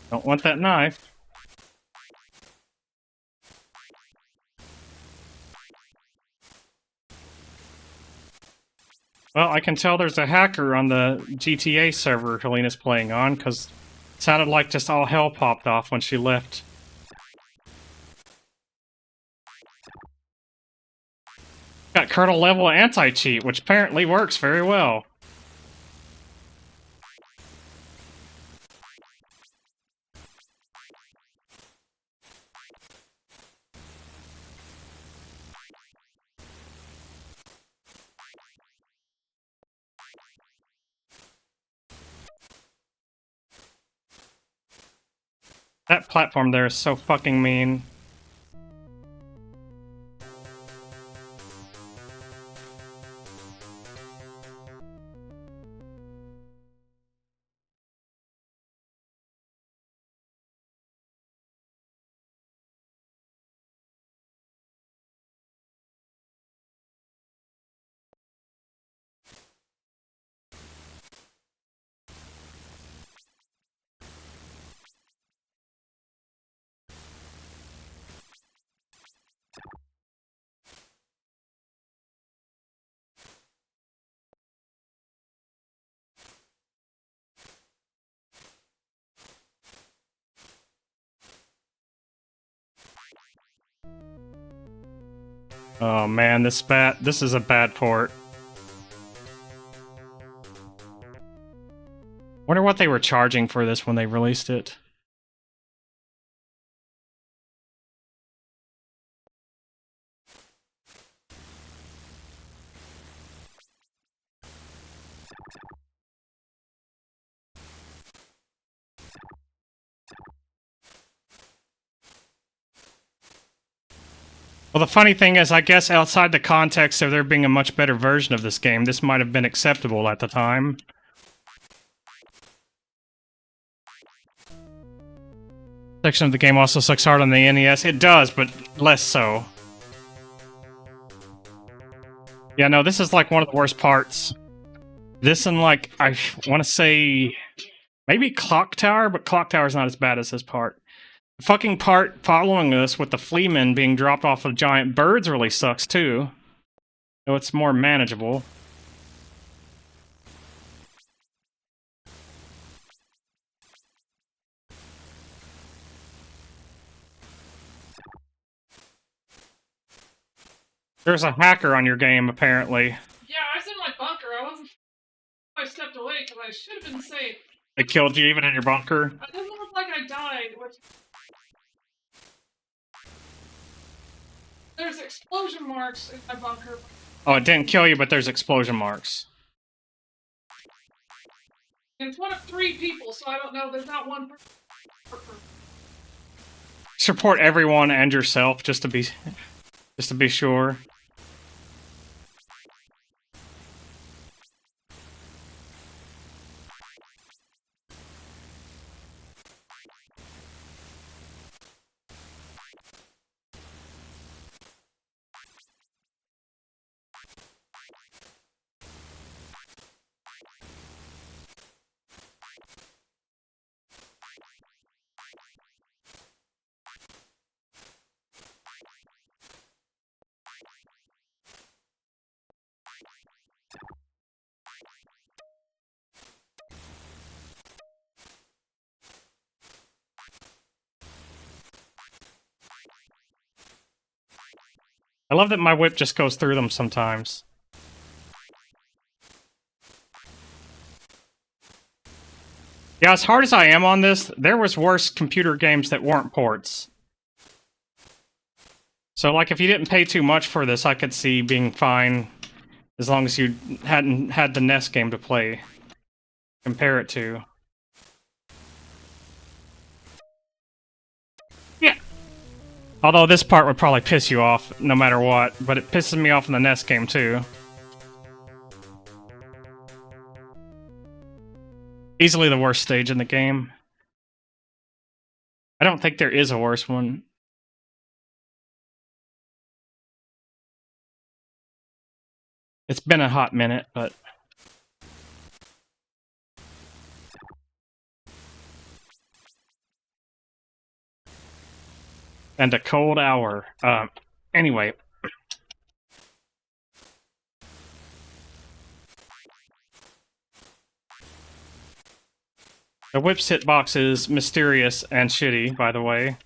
Don't want that knife. Well, I can tell there's a hacker on the GTA server Helena's playing on, because it sounded like just all hell popped off when she left. Got kernel level anti-cheat, which apparently works very well. That platform there is so fucking mean. Oh man, this is a bad port. Wonder what they were charging for this when they released it. Well, the funny thing is, I guess outside the context of there being a much better version of this game, this might have been acceptable at the time. Section of the game also sucks hard on the NES. It does, but less so. Yeah, no, this is like one of the worst parts. This and like, I want to say, maybe Clock Tower, but Clock Tower's not as bad as this part. The fucking part following this with the Fleamen being dropped off of giant birds really sucks too. Though it's more manageable. There's a hacker on your game, apparently. Yeah, I was in my bunker. I wasn't. I stepped away because I should have been safe. They killed you even in your bunker? It doesn't look like I died. Which... There's explosion marks in my bunker. Oh, it didn't kill you, but there's explosion marks. And it's one of 3 people, so I don't know. There's not one person. Support everyone and yourself, just to be sure. I love that my whip just goes through them sometimes. Yeah, as hard as I am on this, there was worse computer games that weren't ports. So, like, if you didn't pay too much for this, I could see being fine as long as you hadn't had the NES game to play. Compare it to. Yeah. Although this part would probably piss you off no matter what, but it pisses me off in the NES game too. Easily the worst stage in the game. I don't think there is a worse one. It's been a hot minute, but... And a cold hour. Anyway. The whip's hitbox is mysterious and shitty, by the way.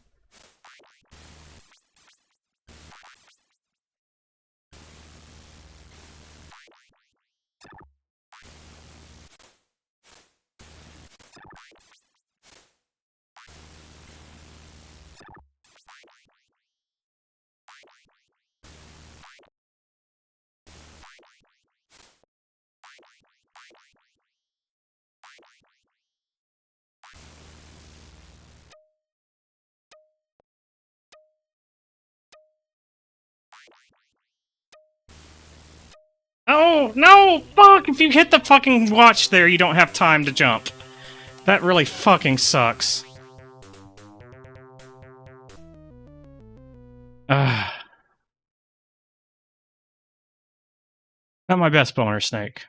Oh, no! Fuck! If you hit the fucking watch there, you don't have time to jump. That really fucking sucks. Not my best boner snake.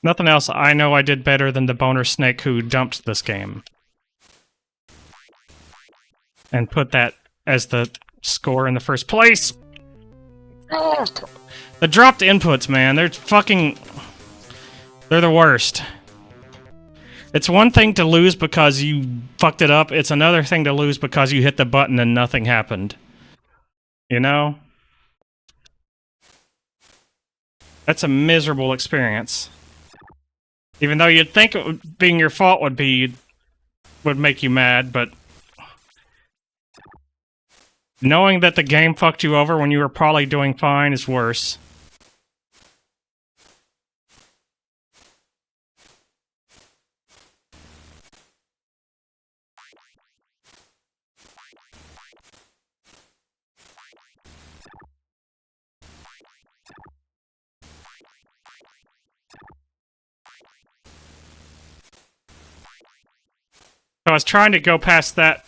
Nothing else I know I did better than the boner snake who dumped this game. and put that as the score in the first place. The dropped inputs, man, they're the worst. It's one thing to lose because you fucked it up, it's another thing to lose because you hit the button and nothing happened. You know? That's a miserable experience. Even though you'd think being your fault would make you mad, but knowing that the game fucked you over when you were probably doing fine is worse. I was trying to go past that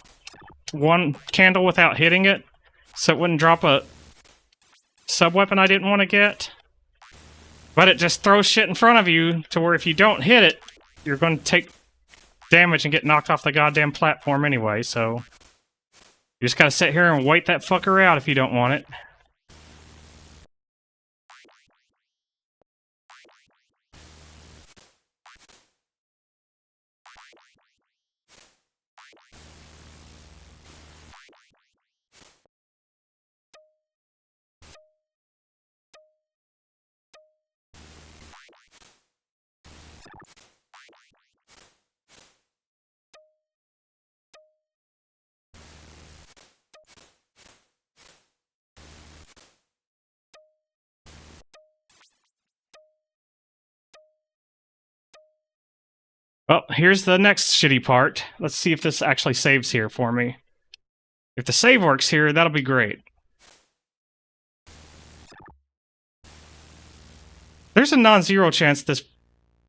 one candle without hitting it, so it wouldn't drop a sub-weapon I didn't want to get. But it just throws shit in front of you to where if you don't hit it, you're going to take damage and get knocked off the goddamn platform anyway, so you just gotta sit here and wait that fucker out if you don't want it. Well, here's the next shitty part. Let's see if this actually saves here for me. If the save works here, that'll be great. There's a non-zero chance this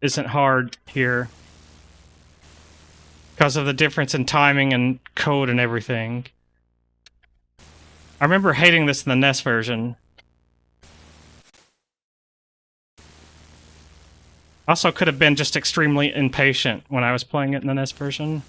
isn't hard here. Because of the difference in timing and code and everything. I remember hating this in the NES version. Also could have been just extremely impatient when I was playing it in the NES version.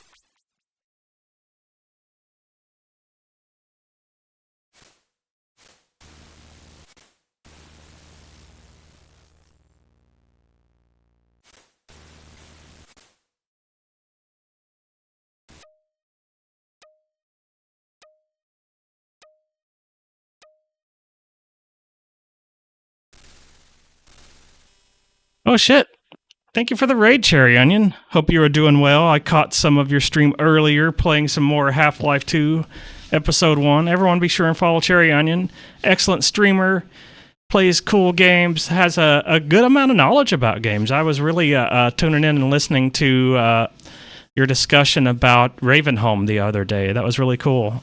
Oh shit! Thank you for the raid, Cherry Onion. Hope you are doing well. I caught some of your stream earlier playing some more Half-Life 2 Episode 1. Everyone be sure and follow Cherry Onion. Excellent streamer, plays cool games, has a good amount of knowledge about games. I was really tuning in and listening to your discussion about Ravenholm the other day. That was really cool.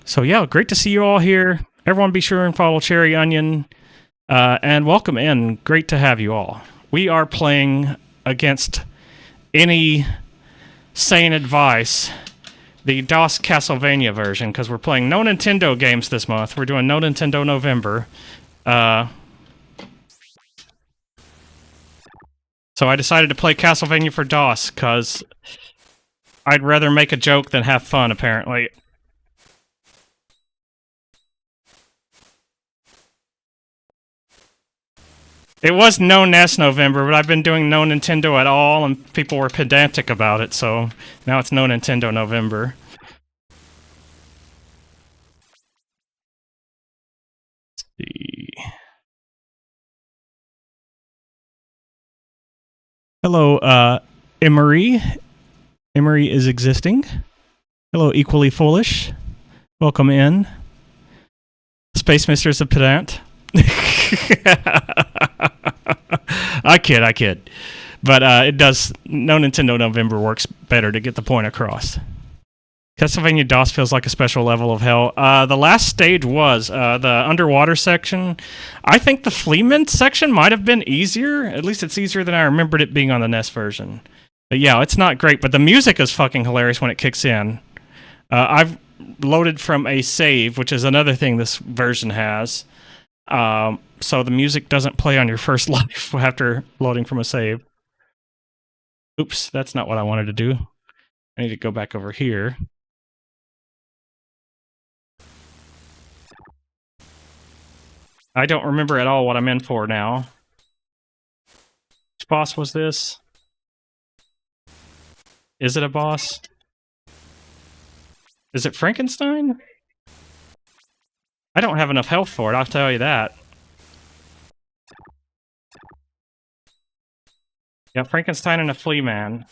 So yeah, great to see you all here. Everyone be sure and follow Cherry Onion. And welcome in. Great to have you all. We are playing against any sane advice, the DOS Castlevania version, because we're playing no Nintendo games this month. We're doing no Nintendo November. So I decided to play Castlevania for DOS, because I'd rather make a joke than have fun, apparently. It was no NES November, but I've been doing no Nintendo at all, and people were pedantic about it, so now it's no Nintendo November. Let's see. Hello, Emery. Emery is existing. Hello, Equally Foolish. Welcome in. Space Mistress of Pedant. I kid. But it does. No Nintendo November works better to get the point across. Castlevania DOS feels like a special level of hell. The last stage was the underwater section. I think the Fleeman section might have been easier. At least it's easier than I remembered it being on the NES version. But yeah, it's not great. But the music is fucking hilarious when it kicks in. I've loaded from a save, which is another thing this version has. So the music doesn't play on your first life after loading from a save. Oops, that's not what I wanted to do. I need to go back over here. I don't remember at all what I'm in for now. Which boss was this? Is it a boss? Is it Frankenstein? I don't have enough health for it, I'll tell you that. Yeah, Frankenstein and a flea man.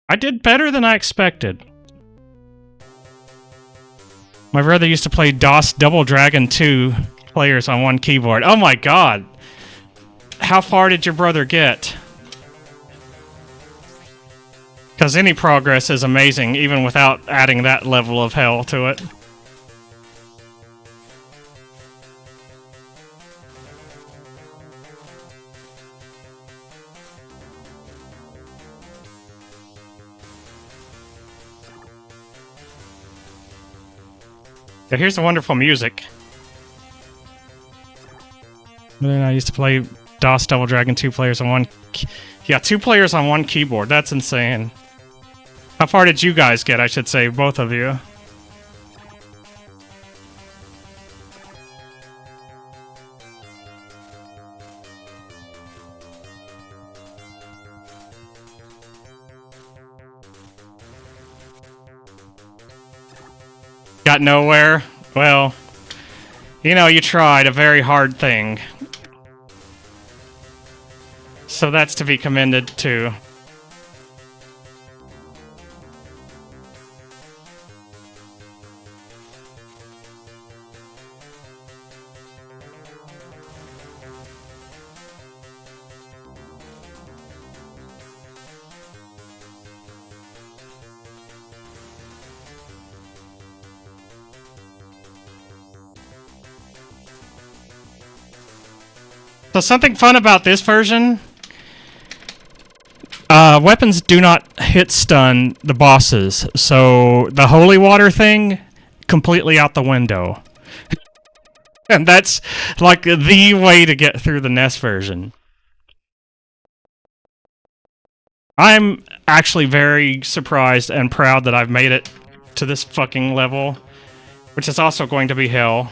I did better than I expected. My brother used to play DOS Double Dragon 2 players on one keyboard. Oh my god! How far did your brother get? Because any progress is amazing, even without adding that level of hell to it. Yeah, here's the wonderful music. Then I used to play DOS Double Dragon 2 players on one... Yeah, 2 players on one keyboard. That's insane. How far did you guys get, I should say, both of you? Got nowhere? Well, you know, you tried a very hard thing. So that's to be commended, too. So something fun about this version, weapons do not hit stun the bosses, so the holy water thing, completely out the window. And that's like the way to get through the NES version. I'm actually very surprised and proud that I've made it to this fucking level, which is also going to be hell.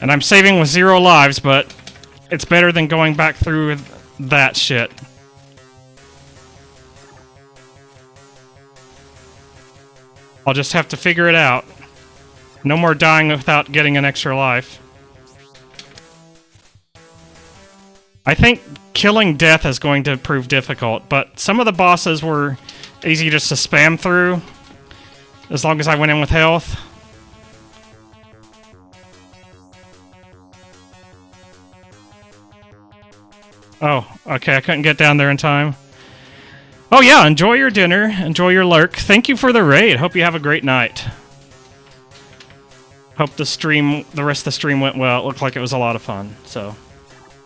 And I'm saving with 0 lives, but it's better than going back through that shit. I'll just have to figure it out. No more dying without getting an extra life. I think killing death is going to prove difficult, but some of the bosses were easy just to spam through, as long as I went in with health. Oh, okay, I couldn't get down there in time. Oh yeah, enjoy your dinner, enjoy your lurk. Thank you for the raid. Hope you have a great night. Hope the rest of the stream went well. It looked like it was a lot of fun, so.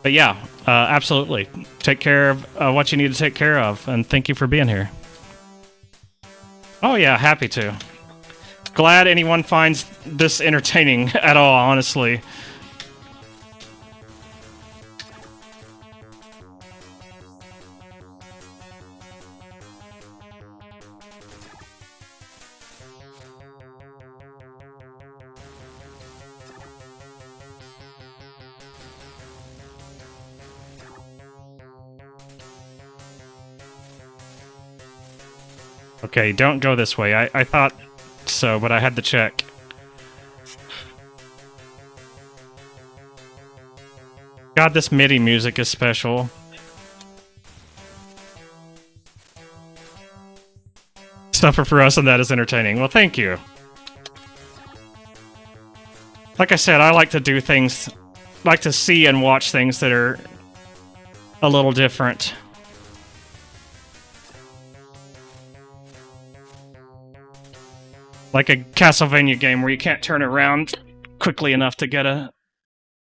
But yeah, absolutely. Take care of what you need to take care of, and thank you for being here. Oh yeah, happy to. Glad anyone finds this entertaining at all, honestly. Okay, don't go this way. I thought so, but I had to check. God, this MIDI music is special. Stuffer for us, and that is entertaining. Well, thank you. Like I said, I like to do things, like to see and watch things that are a little different. Like a Castlevania game where you can't turn around quickly enough to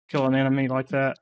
kill an enemy like that.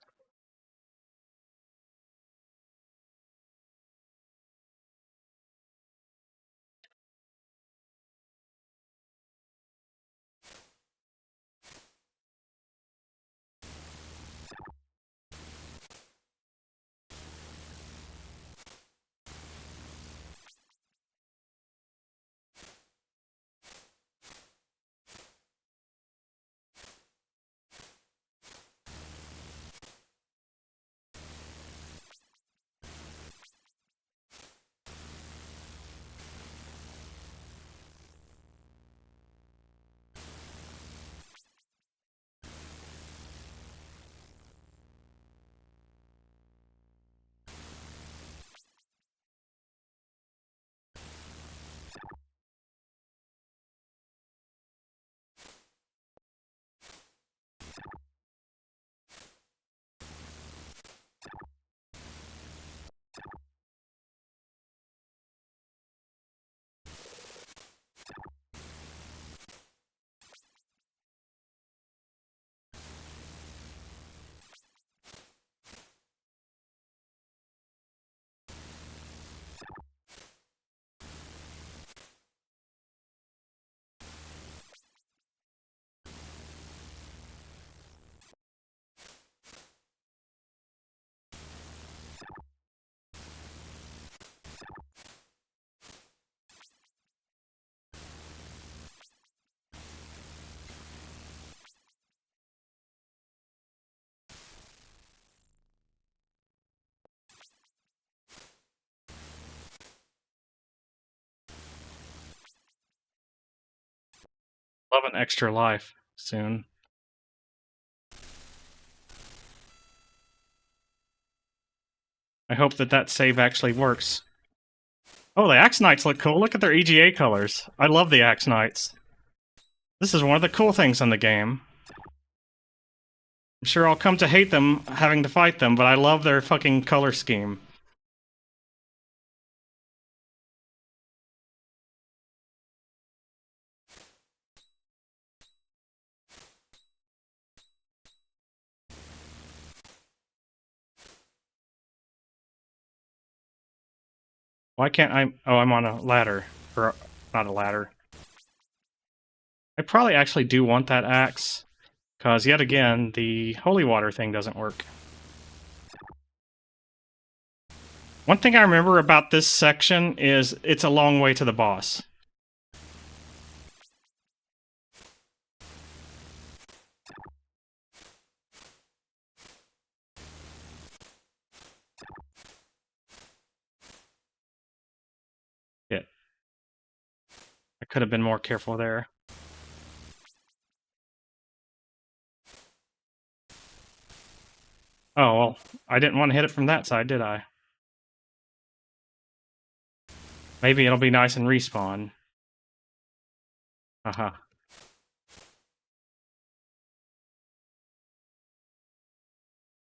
Love an extra life soon. I hope that save actually works. Oh, the Axe Knights look cool. Look at their EGA colors. I love the Axe Knights. This is one of the cool things in the game. I'm sure I'll come to hate them having to fight them, but I love their fucking color scheme. Why can't I... Oh, I'm on a ladder. Or, not a ladder. I probably actually do want that axe, because yet again, the holy water thing doesn't work. One thing I remember about this section is it's a long way to the boss. Yeah. I could have been more careful there. Oh, well, I didn't want to hit it from that side, did I? Maybe it'll be nice and respawn. Haha.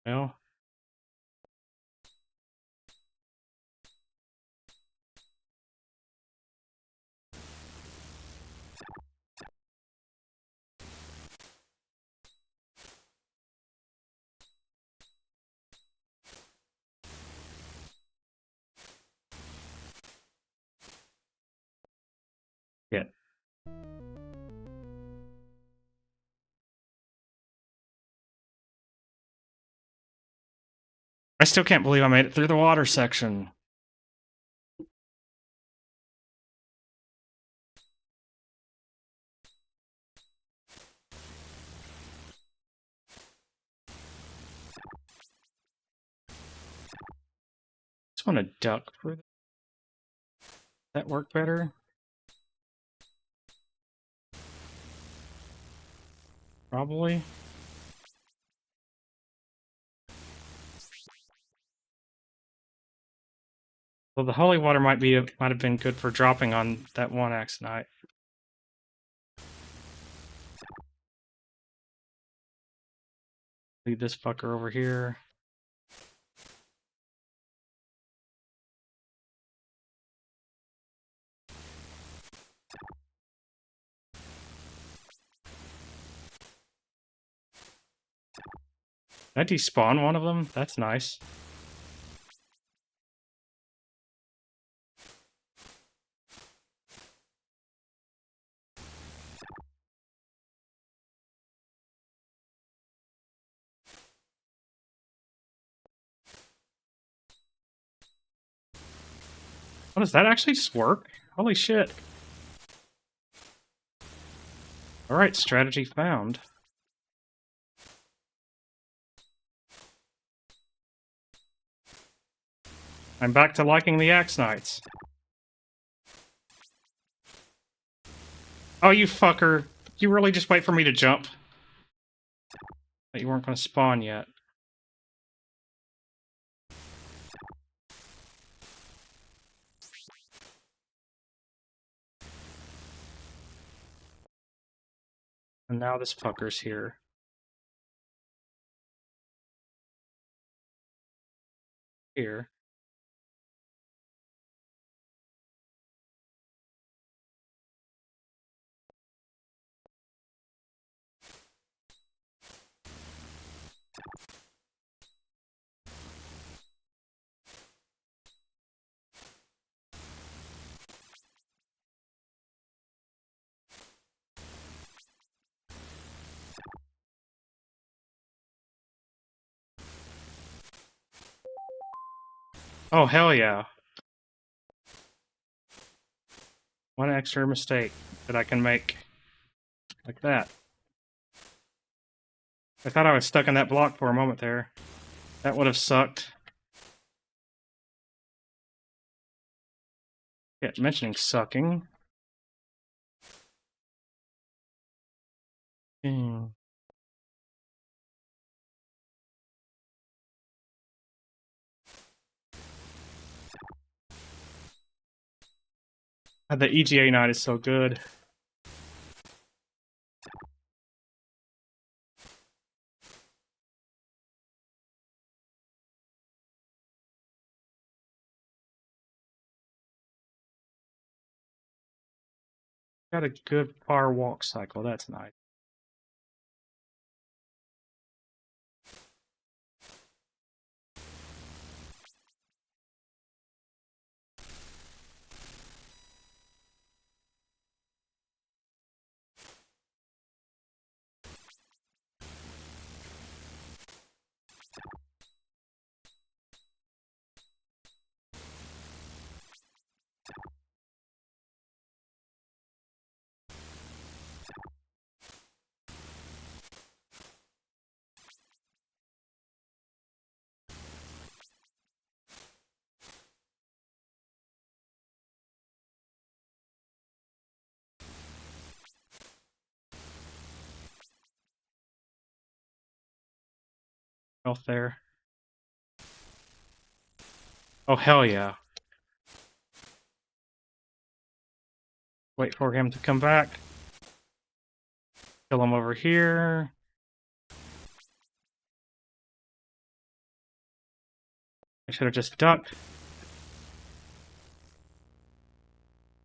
Well... Yeah. I still can't believe I made it through the water section. Just want to duck for that work better. Probably. Well, the holy water might have been good for dropping on that one axe knight. Leave this fucker over here. Did I despawn one of them? That's nice. Oh, does that actually just work? Holy shit. Alright, strategy found. I'm back to liking the Axe Knights. Oh, you fucker. You really just wait for me to jump? But you weren't going to spawn yet. And now this fucker's here. Here. Oh, hell yeah. One extra mistake that I can make. Like that. I thought I was stuck in that block for a moment there. That would have sucked. Yeah, mentioning sucking. Hmm. The EGA night is so good. Got a good far walk cycle. That's nice. Health there. Oh, hell yeah. Wait for him to come back. Kill him over here. I should have just ducked.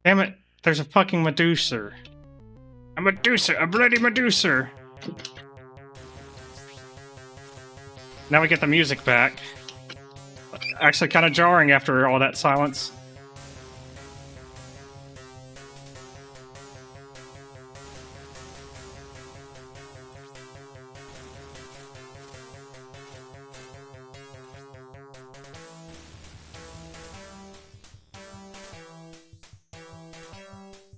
Damn it, there's a fucking Medusa. A Medusa, a bloody Medusa! Now we get the music back. Actually kind of jarring after all that silence.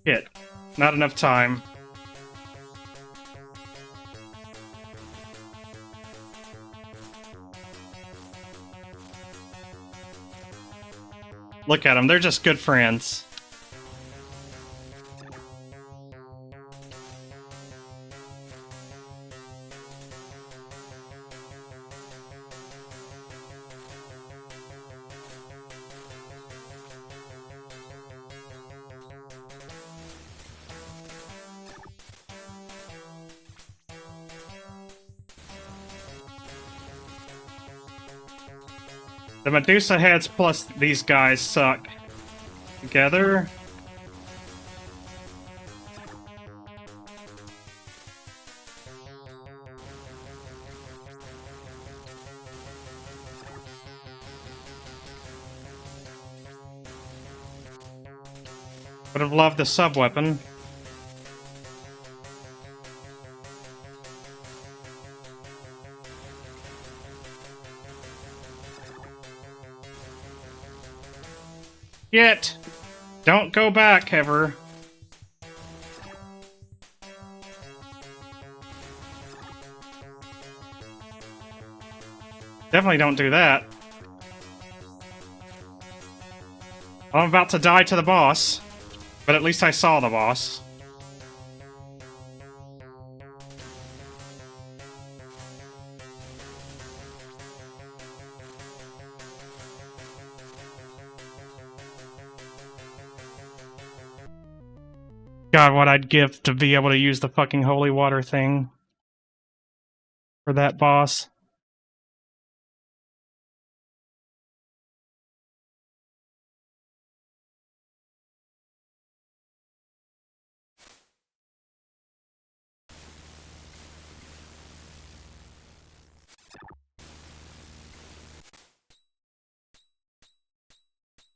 Shit. Not enough time. Look at them, they're just good friends. The Medusa heads plus these guys suck. Together. Would have loved the sub-weapon. Yet! Don't go back, ever. Definitely don't do that. I'm about to die to the boss, but at least I saw the boss. God, what I'd give to be able to use the fucking holy water thing for that boss.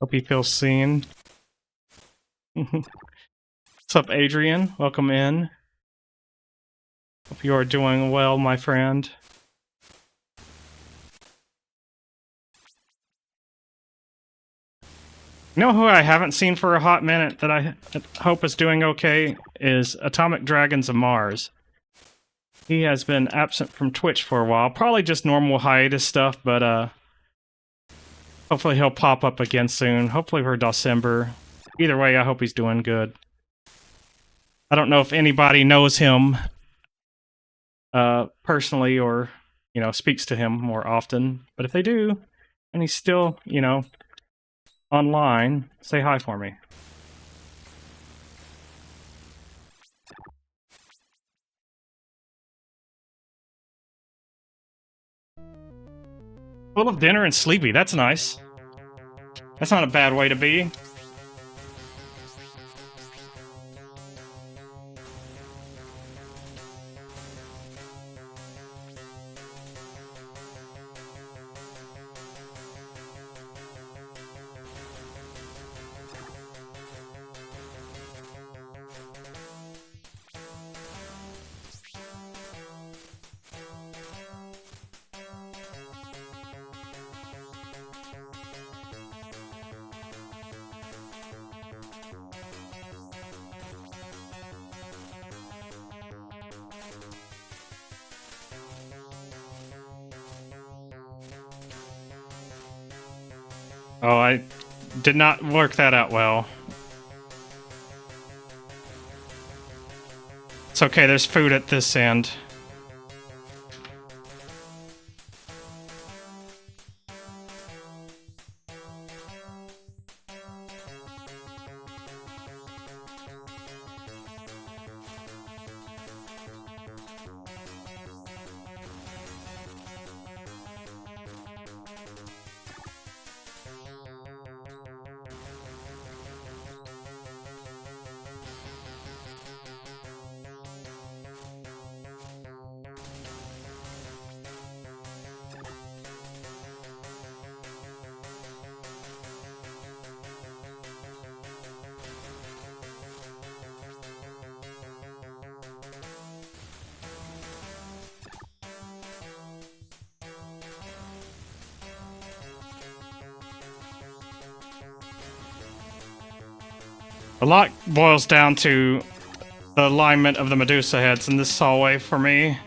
Hope he feels seen. What's up, Adrian? Welcome in. Hope you are doing well, my friend. You know who I haven't seen for a hot minute that I hope is doing okay is Atomic Dragons of Mars. He has been absent from Twitch for a while. Probably just normal hiatus stuff, but hopefully he'll pop up again soon. Hopefully for December. Either way, I hope he's doing good. I don't know if anybody knows him personally or, speaks to him more often. But if they do, and he's still, online, say hi for me. Full of dinner and sleepy. That's nice. That's not a bad way to be. Oh, I did not work that out well. It's okay, there's food at this end. A lot boils down to the alignment of the Medusa heads in this hallway for me.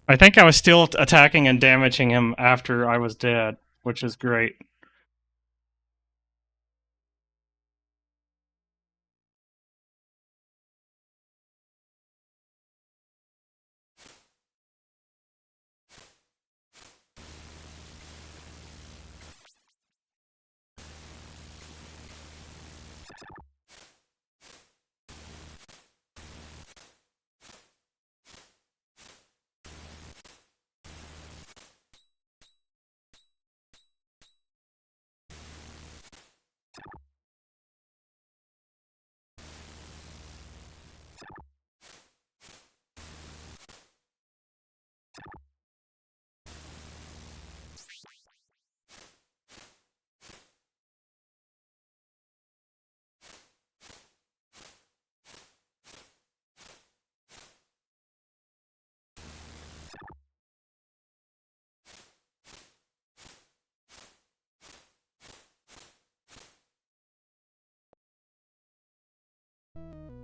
I think I was still attacking and damaging him after I was dead, which is great.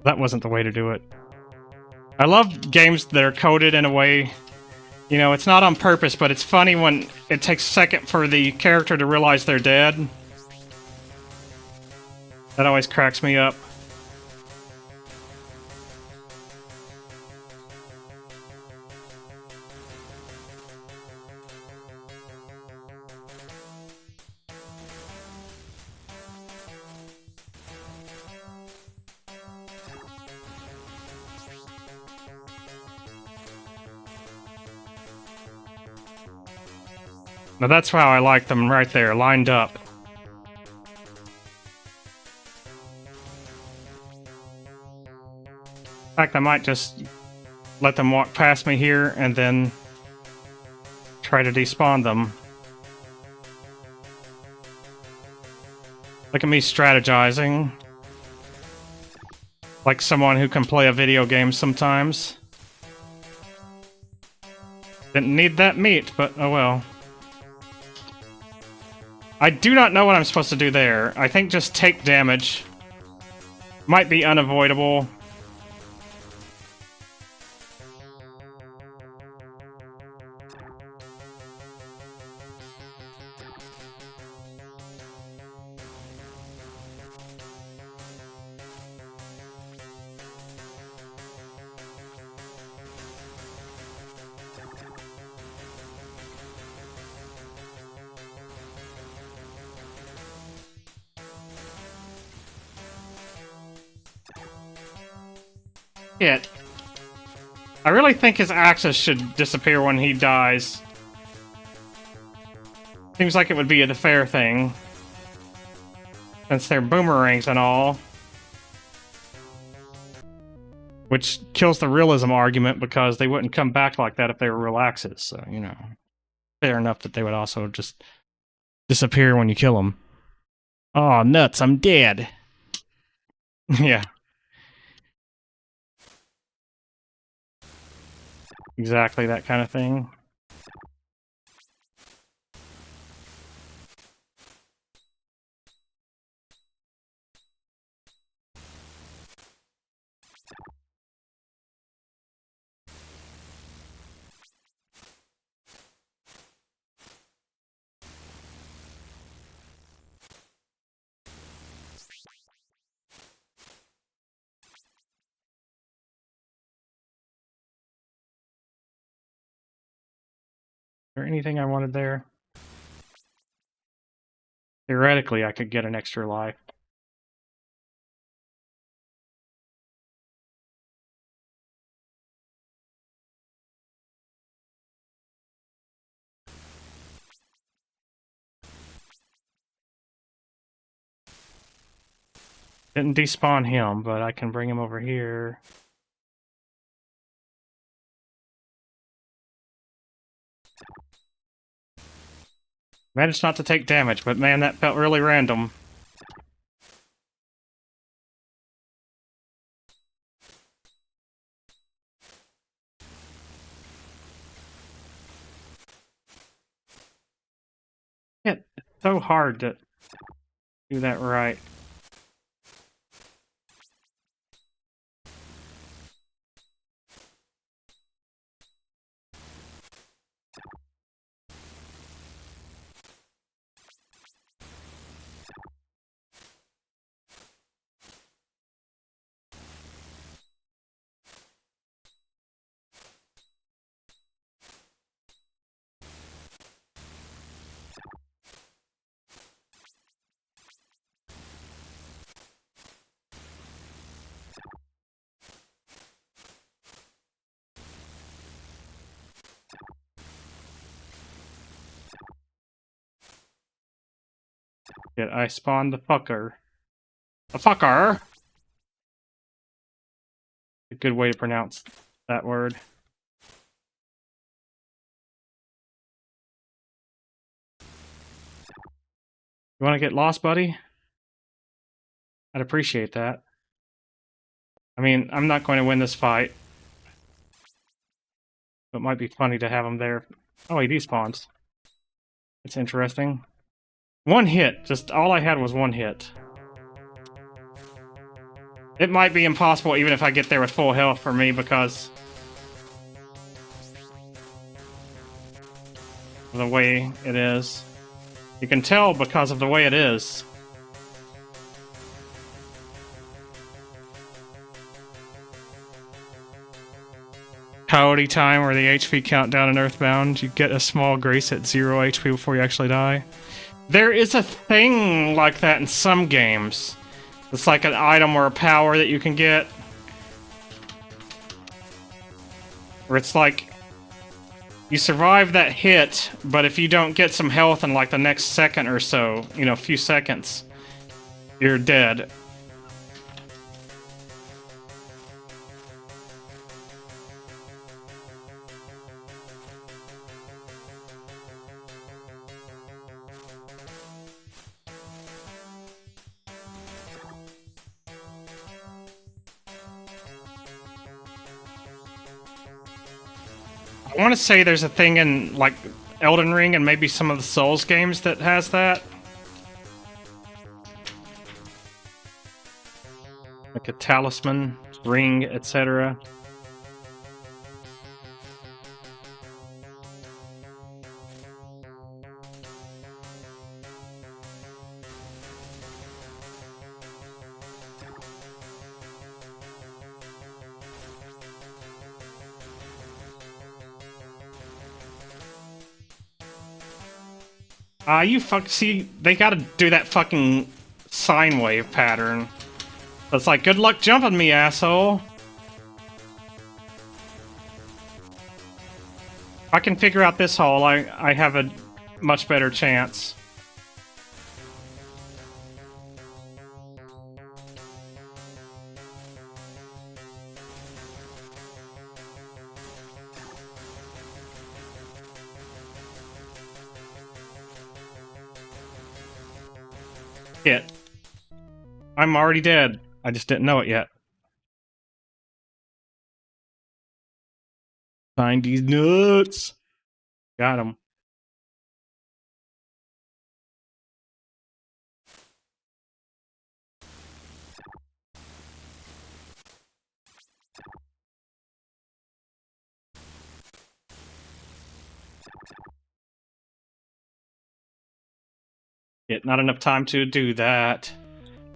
That wasn't the way to do it. I love games that are coded in a way, it's not on purpose, but it's funny when it takes a second for the character to realize they're dead. That always cracks me up. Now that's how I like them, right there, lined up. In fact, I might just let them walk past me here and then try to despawn them. Look at me strategizing. Like someone who can play a video game sometimes. Didn't need that meat, but oh well. I do not know what I'm supposed to do there. I think just take damage. Might be unavoidable. Shit. I really think his axes should disappear when he dies. Seems like it would be the fair thing. Since they're boomerangs and all. Which kills the realism argument because they wouldn't come back like that if they were real axes. So, you know. Fair enough that they would also just disappear when you kill them. Aw, nuts, I'm dead. Yeah. Exactly that kind of thing. Is there anything I wanted there? Theoretically, I could get an extra life. Didn't despawn him, but I can bring him over here. Managed not to take damage, but man, that felt really random. It's so hard to do that right. Yet I spawned the fucker. The fucker! A good way to pronounce that word. You want to get lost, buddy? I'd appreciate that. I mean, I'm not going to win this fight. But it might be funny to have him there. Oh, he despawns. It's interesting. One hit. Just all I had was one hit. It might be impossible even if I get there with full health for me because of the way it is. You can tell because of the way it is. Coyote time or the HP countdown in Earthbound. You get a small grace at 0 HP before you actually die. There is a thing like that in some games. It's like an item or a power that you can get. Where it's like, you survive that hit, but if you don't get some health in like the next second or so, you know, a few seconds, you're dead. I want to say there's a thing in, like, Elden Ring and maybe some of the Souls games that has that. Like a talisman, ring, etc. You see, they gotta do that fucking sine wave pattern. It's like, good luck jumping me, asshole. If I can figure out this hole, I have a much better chance. Hit. I'm already dead. I just didn't know it yet. Find these nuts. Got him. Not enough time to do that.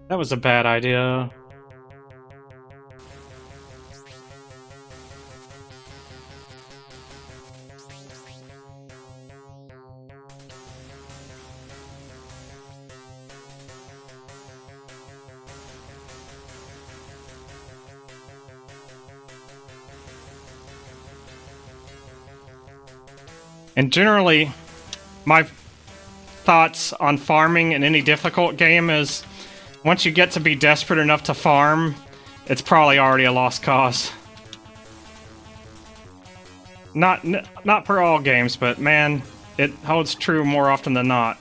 That was a bad idea. And generally, my thoughts on farming in any difficult game is, once you get to be desperate enough to farm, it's probably already a lost cause. Not for all games, but man, it holds true more often than not.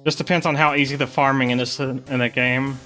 Just depends on how easy the farming is in a game.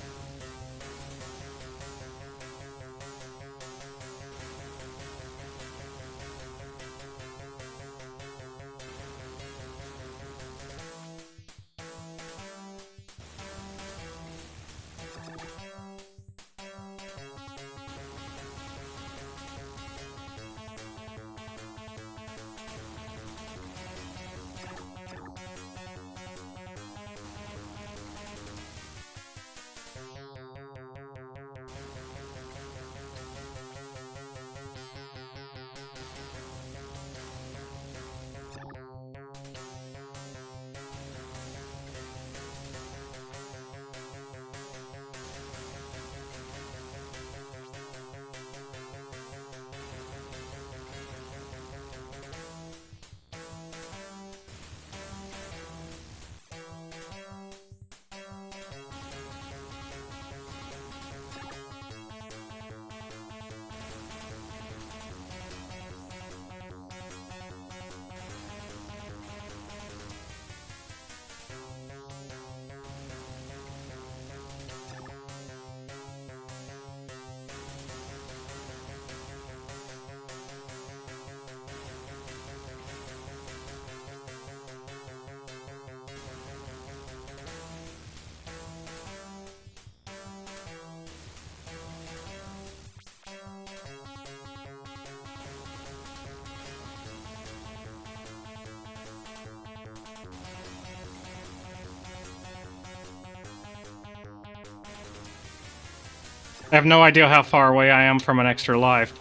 I have no idea how far away I am from an extra life.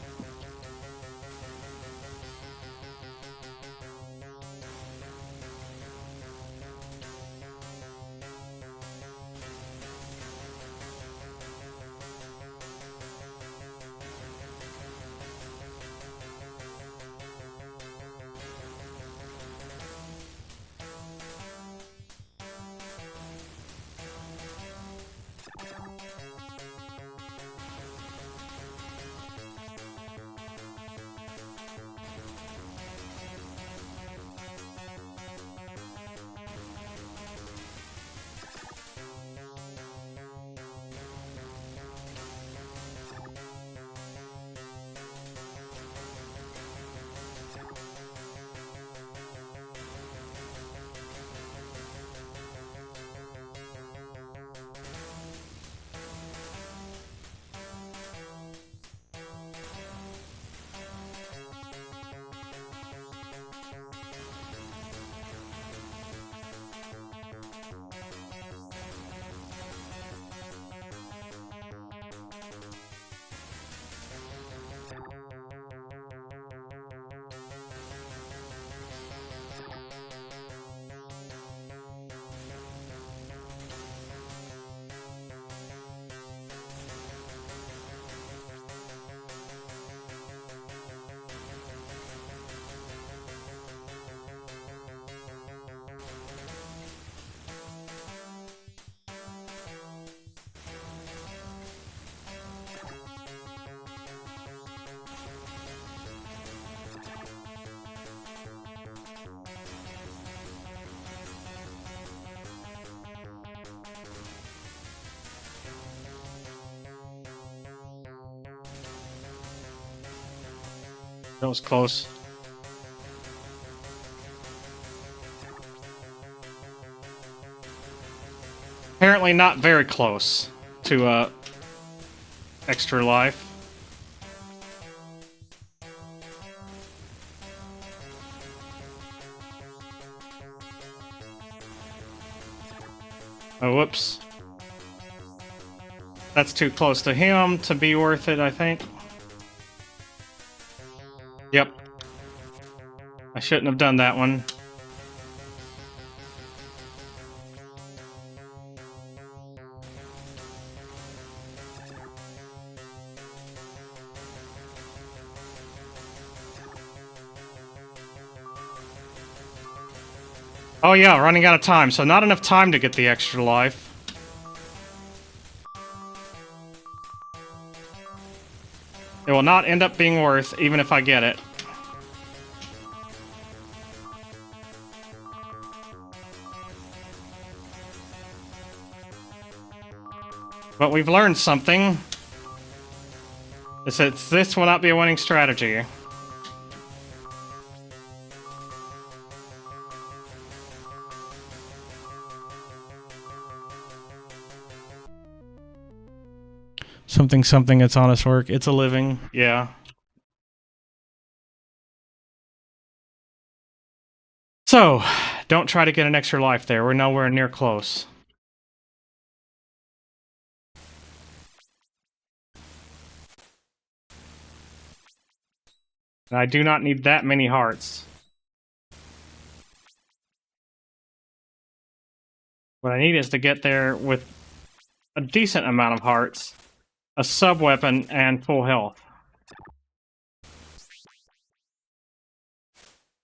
That was close. Apparently not very close to extra life. Oh, whoops. That's too close to him to be worth it, I think. Yep. I shouldn't have done that one. Oh yeah, running out of time, so not enough time to get the extra life. It will not end up being worth, even if I get it. But we've learned something. It's that this will not be a winning strategy. Something, it's honest work. It's a living. Yeah. So, don't try to get an extra life there. We're nowhere near close. And I do not need that many hearts. What I need is to get there with a decent amount of hearts, a sub-weapon, and full health.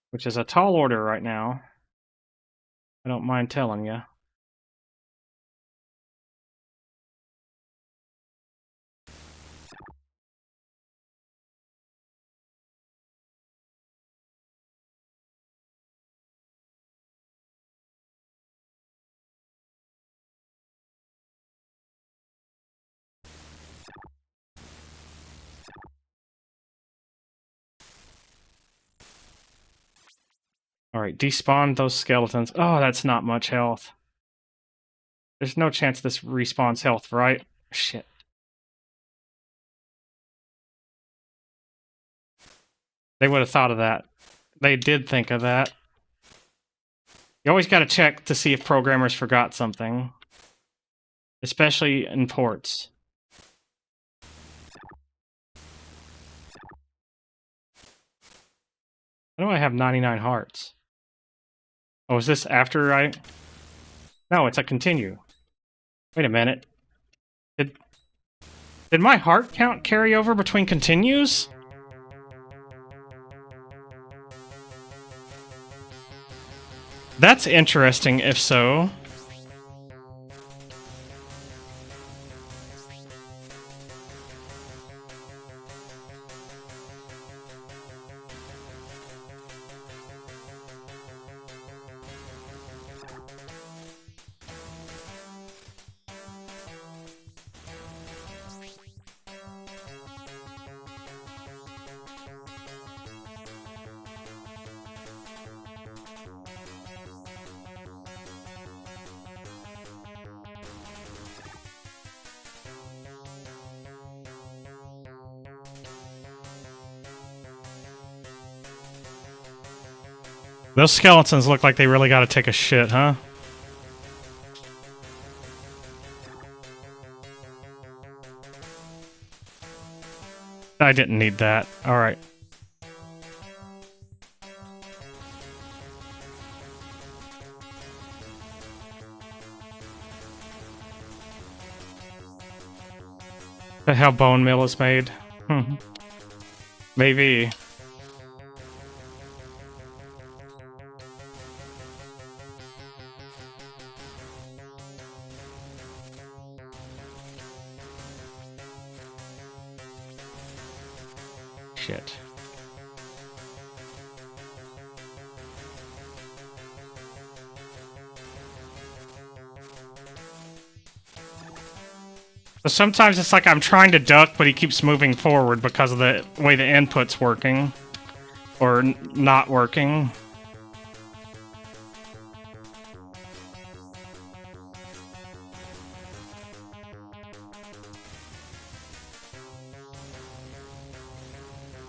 Which is a tall order right now. I don't mind telling you. Alright, despawn those skeletons. Oh, that's not much health. There's no chance this respawns health, right? Shit. They would have thought of that. They did think of that. You always gotta check to see if programmers forgot something. Especially in ports. Why do I have 99 hearts? Oh, is this after I... No, it's a continue. Wait a minute. Did my heart count carry over between continues? That's interesting, if so. Those skeletons look like they really gotta take a shit, huh? I didn't need that. Alright. That how bone meal is made? Maybe. Shit. So sometimes it's like I'm trying to duck, but he keeps moving forward because of the way the input's working. Or not working.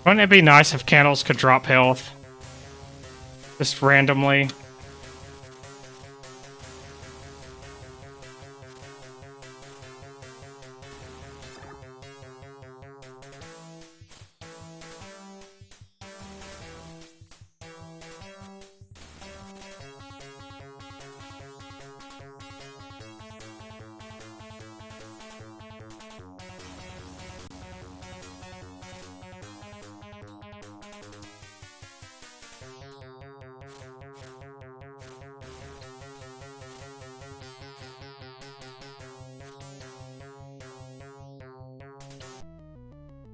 Wouldn't it be nice if candles could drop health? Just randomly.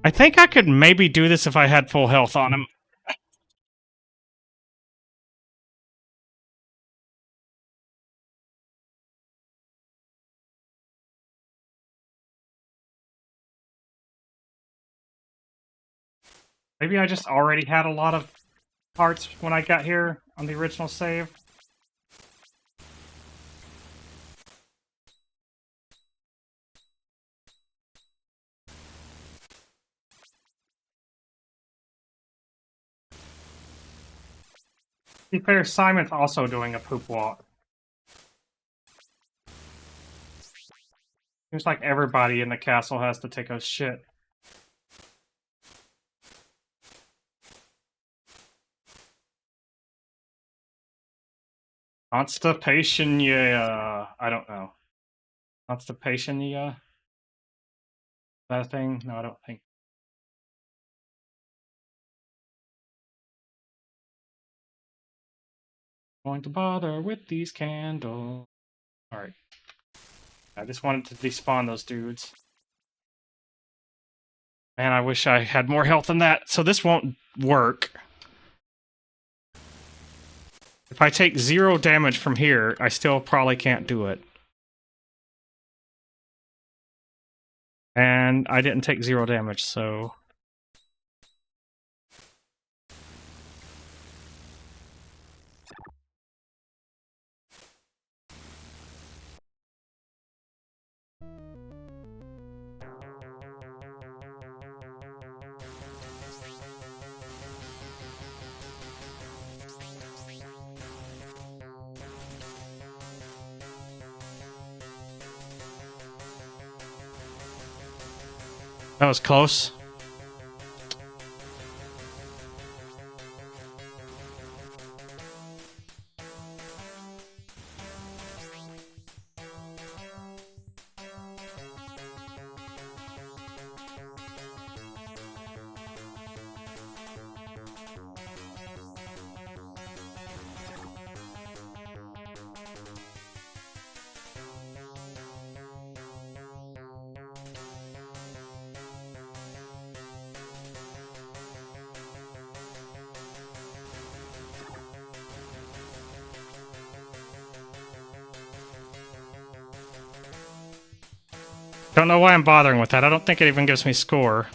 I think I could maybe do this if I had full health on him. Maybe I just already had a lot of hearts when I got here on the original save. To be fair, Simon's also doing a poop walk. Seems like everybody in the castle has to take a shit. Constipation, yeah. I don't know. Constipation, yeah. Is that a thing? No, I don't think. Going to bother with these candles. Alright. I just wanted to despawn those dudes. Man, I wish I had more health than that. So this won't work. If I take 0 damage from here, I still probably can't do it. And I didn't take 0 damage, so... That was close. Don't know why I'm bothering with that. I don't think it even gives me score.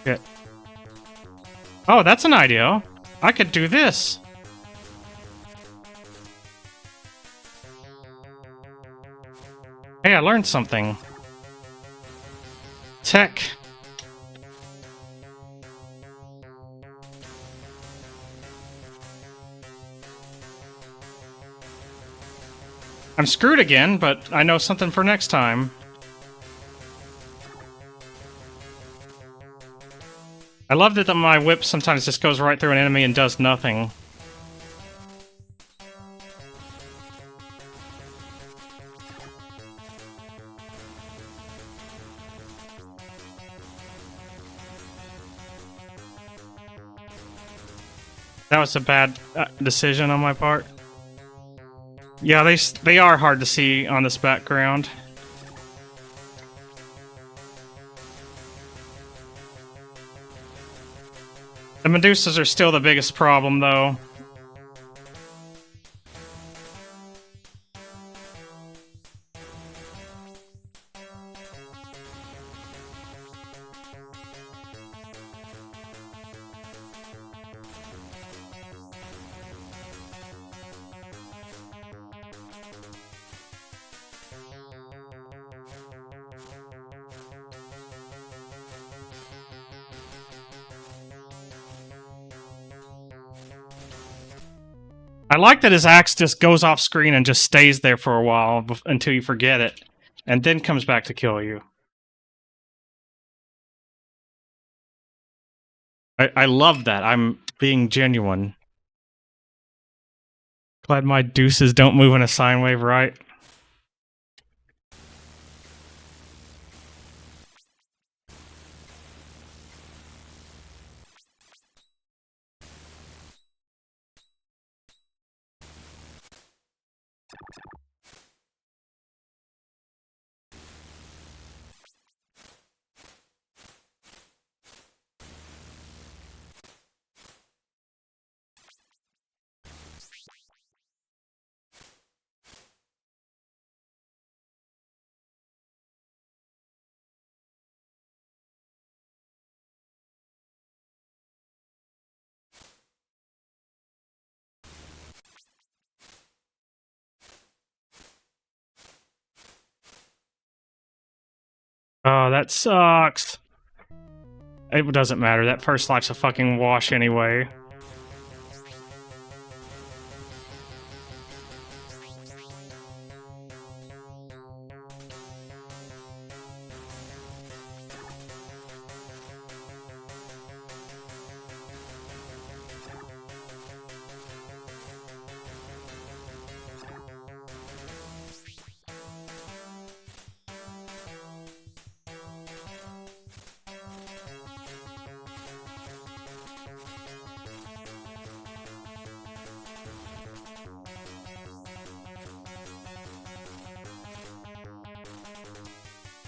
Shit. Oh, that's an idea. I could do this. Hey, I learned something. Tech. I'm screwed again, but I know something for next time. I love that my whip sometimes just goes right through an enemy and does nothing. That was a bad decision on my part. Yeah, they are hard to see on this background. The Medusas are still the biggest problem, though. I like that his axe just goes off screen and just stays there for a while until you forget it, and then comes back to kill you. I love that. I'm being genuine. Glad my deuces don't move in a sine wave, right? Oh, that sucks. It doesn't matter. That first life's a fucking wash anyway.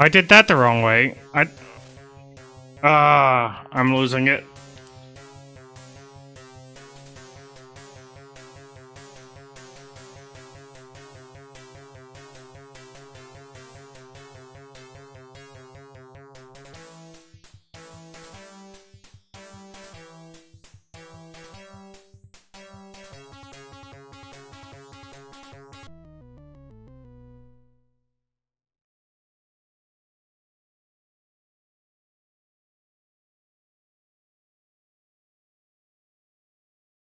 I did that the wrong way. I'm losing it.